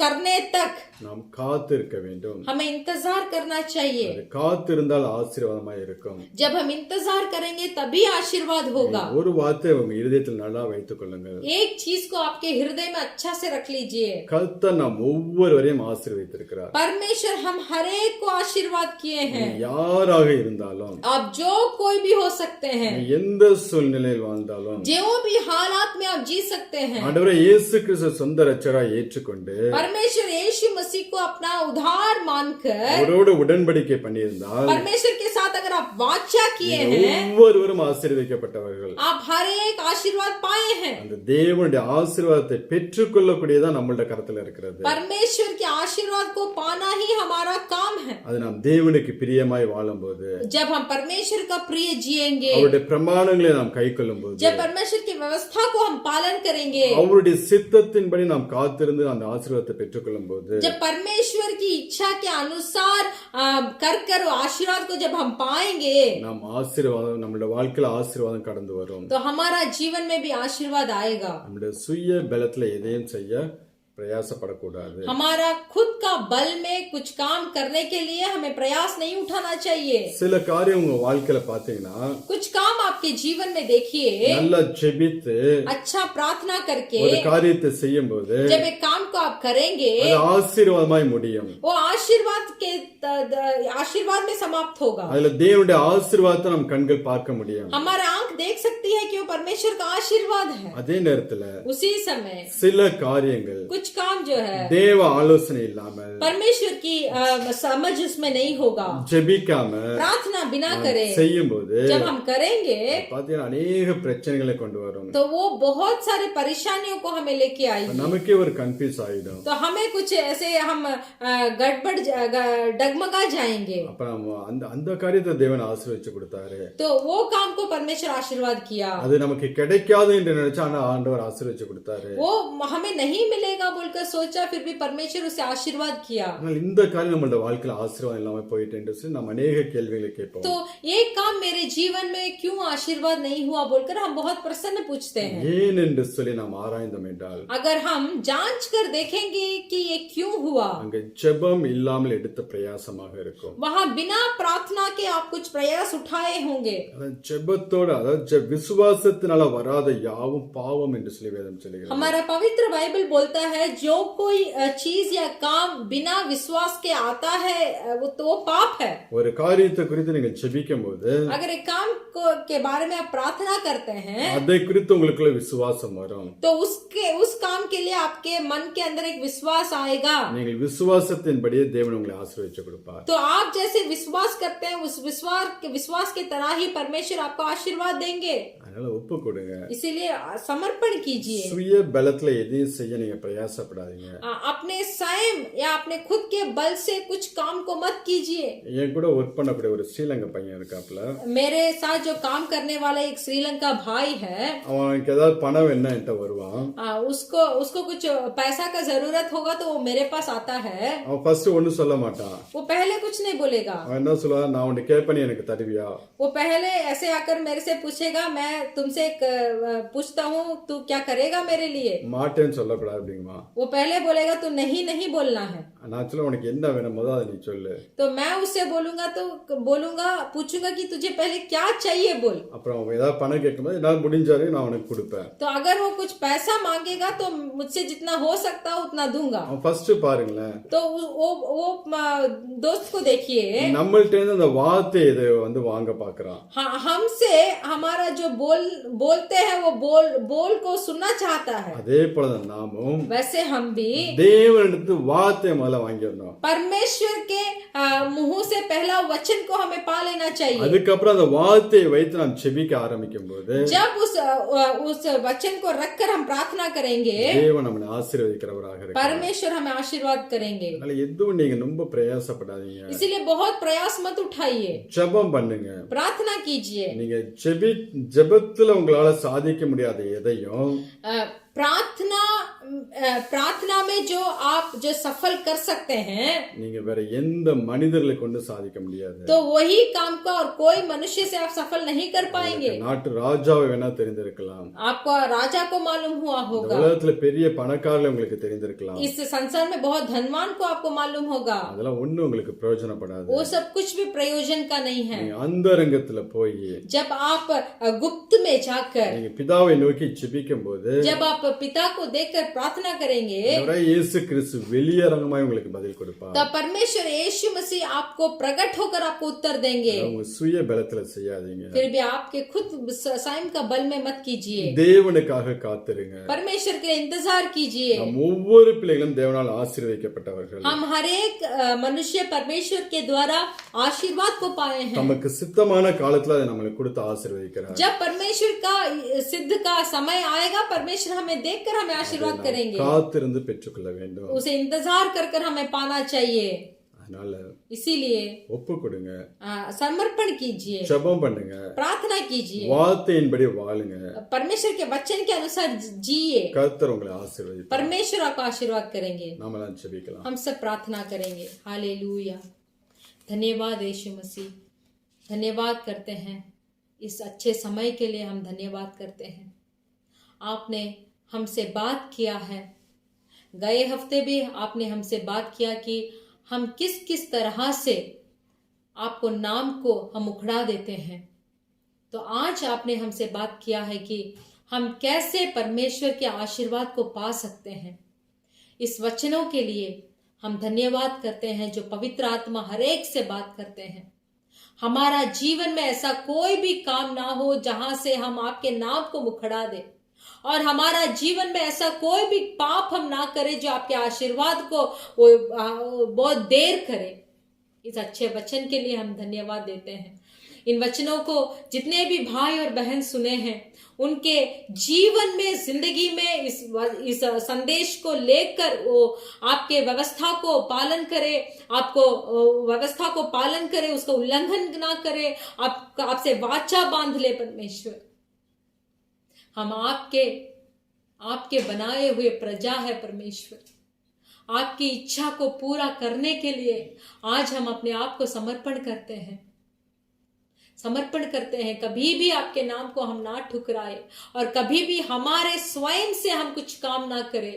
करने तक நாம் காத்திருக்க வேண்டும்। हमें इंतजार करना चाहिए। காத்திருந்தால் ஆசீர்வாதமாய் இருக்கும்। जब हम इंतजार करेंगे तभी आशीर्वाद होगा। ஒரு வார்த்தை உங்க இதயத்தில் நல்லா வைத்துக் கொள்ளுங்கள்। एक चीज को आपके हृदय में अच्छा से रख लीजिए। கர்த்தர் நாம் ஒவ்வொருவரையும் ஆசீர்வதித்திருக்கிறார்। परमेश्वर हम हर एक को आशीर्वाद किए हैं। யாராக இருந்தாலும், आप जो कोई भी हो सकते हैं, எந்த சூழ்நிலையில் வாழ்ந்தாலும், जो भी हालात में आप जी सकते हैं, ஆண்டவரே இயேசு கிறிஸ்து சொந்த இரட்சகராய் ஏற்றுக்கொண்டு परमेश्वर यीशु मसीह को अपना उद्धार मानकर அவரோடு உடன்படிக்கை பண்ணியிருந்தால், परमेश्वर के साथ अगर आप वाचा किए हैं, ஒவ்வொருவரும் ஆசீர்வதிக்கப்பட்டவர்கள்। आप हर एक आशीर्वाद पाए हैं। அந்த தேவனுடைய ஆசீர்வாதத்தை பெற்றுக்கொள்ளக்கூடியதான் நம்மளுடைய கரத்துல இருக்கிறது। परमेश्वर के आशीर्वाद को पाना ही हमारा काम है। அது நாம் தேவனுக்கு பிரியமாய் வாழும்போது, जब हम परमेश्वर का प्रिय जिएंगे, அவருடைய பிரமாணங்களை நாம் கைக்கொள்ளும்போது, जब परमेश्वर की व्यवस्था को हम पालन करेंगे, அவருடைய சித்தத்தின்படி நாம் காத்திருந்து அந்த ஆசீர்வாதத்தை பெற்றுக்கொள்ளும் போது, जब परमेश्वर की इच्छा के अनुसार कर आशीर्वाद को जब हम पाएंगे, நாம் ஆசீர்வாதம் நம்மளுடைய வாழ்க்கையில ஆசீர்வாதம் கடந்து வரும்। तो हमारा जीवन में भी आशीर्वाद आएगा। நம்முடைய சுய பலத்துல எதையும் செய்ய प्रयासப்படக்கூடாது। हमारा खुद का बल में कुछ काम करने के लिए हमें प्रयास नहीं उठाना चाहिए। சில காரியம் உங்க வாழ்க்கையில பாத்தீங்கன்னா, कुछ काम आपके जीवन में देखिए, நல்லா ஜெபித்து अच्छा प्रार्थना करके ஒரு காரியத்தை செய்யும் போது जब एक काम को आप करेंगे, அது ஆசீர்வாதமாய் முடியும்। वो आशीर्वाद में समाप्त होगा। அதுல தேவனுடைய ஆசீர்வாதத்தை நம் கண்கள் பார்க்க முடியும்। हमारा आंख देख सकती है कि वो परमेश्वर का आशीर्वाद है। அதே நேரத்துல उसी समय சில காரியங்கள் कुछ कुछ काम जो है தேவ ஆலோசனை இல்லாமல் परमेश्वर की समझ उसमें नहीं होगा, ஜெபிக்காம प्रार्थना बिना करे செய்யும்போது जब हम करेंगे பாத்தீங்கன்னா अनेக பிரச்சனைகளை கொண்டு वரும். तो वो बहुत सारे परेशानियों को हमें लेके आएगी. நமக்கே ஒரு கன்ஃபியூஸ் ஆயிடும். तो हमें कुछ ऐसे हम गड़बड़ डगमगा जाएंगे. அப்புறம் அந்த காரியத்தை தேவன் ஆசீர்வதிச்சு கொடுத்தாரு. तो वो काम को परमेश्वर आशीर्वाद किया. அது நமக்கு கிடைக்காது என்று நினைச்சா ஆனா ஆண்டவர் ஆசீர்வதிச்சு கொடுத்தாரு. वो हमें नहीं मिलेगा बोलकर सोचा, फिर भी परमेश्वर उसे आशीर्वाद किया. இந்த காரியம் நம்மளோட வாழ்க்கையில ஆசீர்வாதம் இல்லாம போயிட்டேன்னு சொல்லி நம்ம अनेक கேள்விகளை கேட்போம். तो ये काम मेरे जीवन में क्यों आशीर्वाद नहीं हुआ बोलकर हम बहुत प्रश्न पूछते हैं. ஏன் என்று சொல்லி நாம் ஆராய்ந்தோம் என்றால் अगर हम जांच कर देखेंगे कि ये क्यों हुआ, அங்க ஜெபம் இல்லாமல் எடுத்த பிரயாசமாக இருக்கும். वहाँ बिना प्रार्थना के आप कुछ प्रयास उठाए होंगे. ஜெபத்தோட அதாவது விசுவாசத்தினால வராத யாவும் பாவம் என்று சொல்லி வேதம் சொல்லுகிறது. हमारा पवित्र बाइबल बोलता है जो कोई चीज या काम बिना विश्वास के आता है वो तो पाप है. ஒரு காரியத்தை குறித்து நீங்கள் ஜெபிக்கும்போது अगर एक काम के बारे में आप प्रार्थना करते हैं அதை குறித்து உங்களுக்குள்ள விசுவாசம் வரும். तो उस काम के लिए आपके मन के अंदर एक विश्वास आएगा. நீங்கள் விசுவாசத்தின்படியே தேவன் உங்களை ஆசீர்வதிச்சு கொடுப்பார். तो आप जैसे विश्वास करते हैं उस विश्वास के तरह ही परमेश्वर आपको आशीर्वाद देंगे. அதனால ஒப்பு கொடுங்க. इसीलिए समर्पण कीजिए. சுய பலத்துல எதையும் செய்ய நீங்க பிரயாசப்படாதீங்க. अपने स्वयं या अपने खुद के बल से कुछ काम को मत कीजिए. என் கூட ஒர்க் பண்ணக்கூடிய ஒரு ஸ்ரீலங்கா பையன் இருக்காப்ல. मेरे साथ जो काम करने वाला एक श्रीलंका भाई है, அவனுக்கு ஏதாவது பணம் வேணா என்கிட்ட வருவான். उसको कुछ पैसा का जरूरत होगा तो वो मेरे पास आता है. அவன் ஃபர்ஸ்ட் ஒன்னும் சொல்ல மாட்டான். वो पहले कुछ नहीं बोलेगा. அவன் என்ன சொல்லுவான், நான் உன்னை கேட்பேன் எனக்கு தருவியா. वो पहले ऐसे आकर मेरे से पूछेगा, मैं तुमसे पूछता हूँ तू क्या करेगा मेरे लिए. மாட்டேன்னு சொல்லக்கூடாது அப்படிங்குமா. वो पहले बोलेगा तू नहीं बोलना है. நான் சொல்ல உனக்கு என்ன வேணும் முதல்ல அதை நீ சொல்லு. तो मैं उससे बोलूंगा पूछूंगा कि तुझे पहले क्या चाहिए बोल. அப்புறம் அவன் ஏதாவது பணம் கேட்கும்போது நான் முடிஞ்சாரு நான் உனக்கு கொடுப்பேன். तो अगर वो कुछ पैसा मांगेगा तो मुझसे जितना हो सकता है उतना दूंगा. அவன் ஃபர்ஸ்ட் பாருங்களேன். तो वो दोस्त को देखिए, நம்மள்ட்ட இருந்து அந்த வார்த்தை இதை வந்து வாங்க பாக்குறான். हमसे हमारा जो बोलते हैं वो बोल को सुनना चाहता है. அதே போலதான் நாமும் वैसे हम भी தேவனிடத்து வார்த்தை முதல்ல வாங்கிடணும். परमेश्वर के मुंह से पहला वचन को हमें पा लेना चाहिए. அதுக்கப்புறம் அந்த வார்த்தையை வைத்து நாம் செபிக்க ஆரம்பிக்கும் போது जब उस वचन को रखकर हम प्रार्थना करेंगे தேவன் நம்மை ஆசீர்வதிக்கிறவராக இருக்கிறார். परमेश्वर हमें आशीर्वाद करेंगे. அதனால எதுவும் நீங்க ரொம்ப பிரயாசப்படாதீங்க. इसीलिए बहुत प्रयास मत उठाइए, ஜெபம் பண்ணுங்க. प्रार्थना कीजिए. நீங்க ஜெபத்துல உங்களால சாதிக்க முடியாத எதையும் प्रार्थना में जो आप जो सफल कर सकते हैं நீங்க வேற எந்த மனிதர்களை கொண்டு சாதிக்க முடியாது. तो वही काम को और कोई मनुष्य से आप सफल नहीं कर पाएंगे. நாட்டு ராஜாவை வேணா தெரிந்திருக்கலாம். आपको राजा को मालूम हुआ होगा. உலகத்துல பெரிய பணக்காரர்கள் உங்களுக்கு தெரிந்திருக்கலாம். इस संसार में बहुत धनवान को आपको मालूम होगा. அதெல்லாம் ஒண்ணும் உங்களுக்கு பிரயோஜனப்படாது. वो सब कुछ भी प्रयोजन का नहीं है. நீங்க அந்தரங்கத்துல போய் जब आप गुप्त में जाकर நீங்க பிதாவை நோக்கி ஜெபிக்கும்போது जब आप पिता को देखकर प्रार्थना करेंगे இயேசு கிறிஸ்து வெளியரங்கமாய் உங்களுக்கு பதில் கொடுப்பார். तब परमेश्वर यीशु मसीह आपको प्रकट होकर आपको उत्तर देंगे. உங்க சுய பலத்துல செய்யாதீங்க. फिर भी आपके खुद स्वयं का बल में मत कीजिए. தேவனுக்காக காத்திருங்க. परमेश्वर के लिए इंतजार कीजिए. நாம் ஒவ்வொரு பிள்ளைகளும் தேவனால் ஆசீர்வதிக்கப்பட்டவர்கள். हम हर एक मनुष्य परमेश्वर के द्वारा आशीर्वाद को पाए हैं. நமக்கு சித்தமான காலத்துல அதை நம்மளுக்கு கொடுத்து ஆசீர்வதிக்கிறார். जब परमेश्वर का सिद्ध का समय आएगा परमेश्वर हमें देखकर हमें आशीर्वाद करेंगे. காத்திருந்து பெற்றுக்கொள்ள வேண்டும். उसे इंतजार कर हमें पाना चाहिए. அதனால इसीलिए ஒப்பு கொடுங்க. समर्पण कीजिए, ஜெபம் பண்ணுங்க, प्रार्थना कीजिए, வார்த்தையின்படி வாழுங்க. परमेश्वर के वचन के अनुसार जिए. கர்த்தர் உங்களை ஆசீர்வதிப்பார். परमेश्वर आपको आशीर्वाद करेंगे. நாமெல்லாம் ஜெபிக்கலாம். हम सब प्रार्थना करेंगे. हालेलुया. धन्यवाद यीशु मसीह, धन्यवाद करते हैं इस अच्छे समय के लिए. हम धन्यवाद करते हैं आपने हमसे बात किया है. गए हफ्ते भी आपने हमसे बात किया कि हम किस किस तरह से आपको नाम को हम उखड़ा देते हैं. तो आज आपने हमसे बात किया है कि हम कैसे परमेश्वर के आशीर्वाद को पा सकते हैं. इस वचनों के लिए हम धन्यवाद करते हैं जो पवित्र आत्मा हर एक से बात करते हैं. हमारा जीवन में ऐसा कोई भी काम ना हो जहां से हम आपके नाम को मुखड़ा दे और हमारा जीवन में ऐसा कोई भी पाप हम ना करें जो आपके आशीर्वाद को वो बहुत देर करे। इस अच्छे वचन के लिए हम धन्यवाद देते हैं। इन वचनों को जितने भी भाई और बहन सुने हैं उनके जीवन में, जिंदगी में इस संदेश को लेकर वो आपके व्यवस्था को पालन करे, आपको व्यवस्था को पालन करे, उसका उल्लंघन ना करे, आपसे वाचा बांध ले। परमेश्वर, हम आपके बनाए हुए प्रजा है परमेश्वर। आपकी इच्छा को पूरा करने के लिए आज हम अपने आप को समर्पण करते हैं। कभी भी आपके नाम को हम ना ठुकराए और कभी भी हमारे स्वयं से हम कुछ काम ना करें।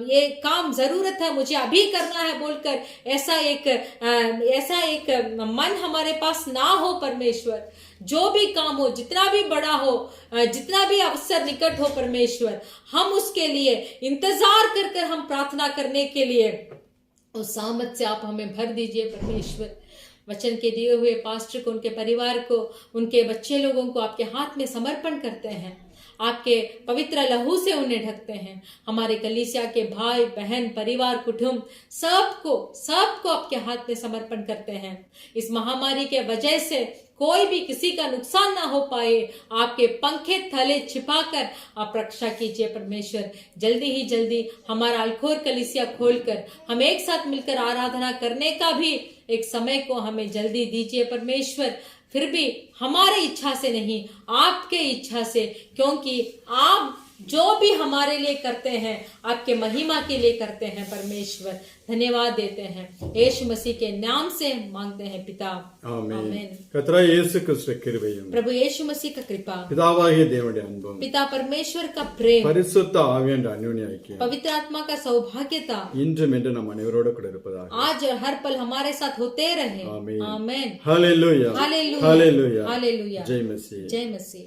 ये काम जरूरत है, मुझे अभी करना है बोलकर ऐसा एक मन हमारे पास ना हो परमेश्वर। जो भी काम हो, जितना भी बड़ा हो, जितना भी अवसर निकट हो परमेश्वर, हम उसके लिए इंतजार कर हम प्रार्थना करने के लिए उस सामर्थ से आप हमें भर दीजिए परमेश्वर। वचन के दिए हुए पास्टर को, उनके परिवार को, उनके बच्चे लोगों को आपके हाथ में समर्पण करते हैं। आपके पवित्र लहू से उन्हें ढकते हैं। हमारे कलीसिया के भाई बहन, परिवार, कुटुंब सबको आपके हाथ में समर्पण करते हैं। इस महामारी के वजह से कोई भी किसी का नुकसान ना हो पाए, आपके पंखे थले छिपाकर आप रक्षा कीजिए परमेश्वर। जल्दी ही जल्दी हमारा अलखोर कलीसिया खोलकर हम एक साथ मिलकर आराधना करने का भी एक समय को हमें जल्दी दीजिए परमेश्वर। फिर भी हमारी इच्छा से नहीं, आपके इच्छा से, क्योंकि आप जो भी हमारे लिए करते हैं आपके महिमा के लिए करते हैं परमेश्वर। धन्यवाद देते हैं, यीशु मसीह के नाम से मांगते हैं पिता, आमीन। கர்த்தராகிய இயேசு கிறிஸ்து கிருபையும், प्रभु यीशु मसीह का कृपा, பிதாவாகிய தேவனுடைய அன்பும், पिता परमेश्वर का प्रेम, பரிசுத்த ஆவியானவருடைய அந்யோன்ய ஐக்கியம், पवित्र आत्मा का सौभाग्यता இன்றும் என்று நம் அனைவரோடு கூட இருப்பதாக आज और हर पल हमारे साथ होते रहे। आमीन। आमीन। Hallelujah, hallelujah, hallelujah, hallelujah. जय मसीह। जय मसीह।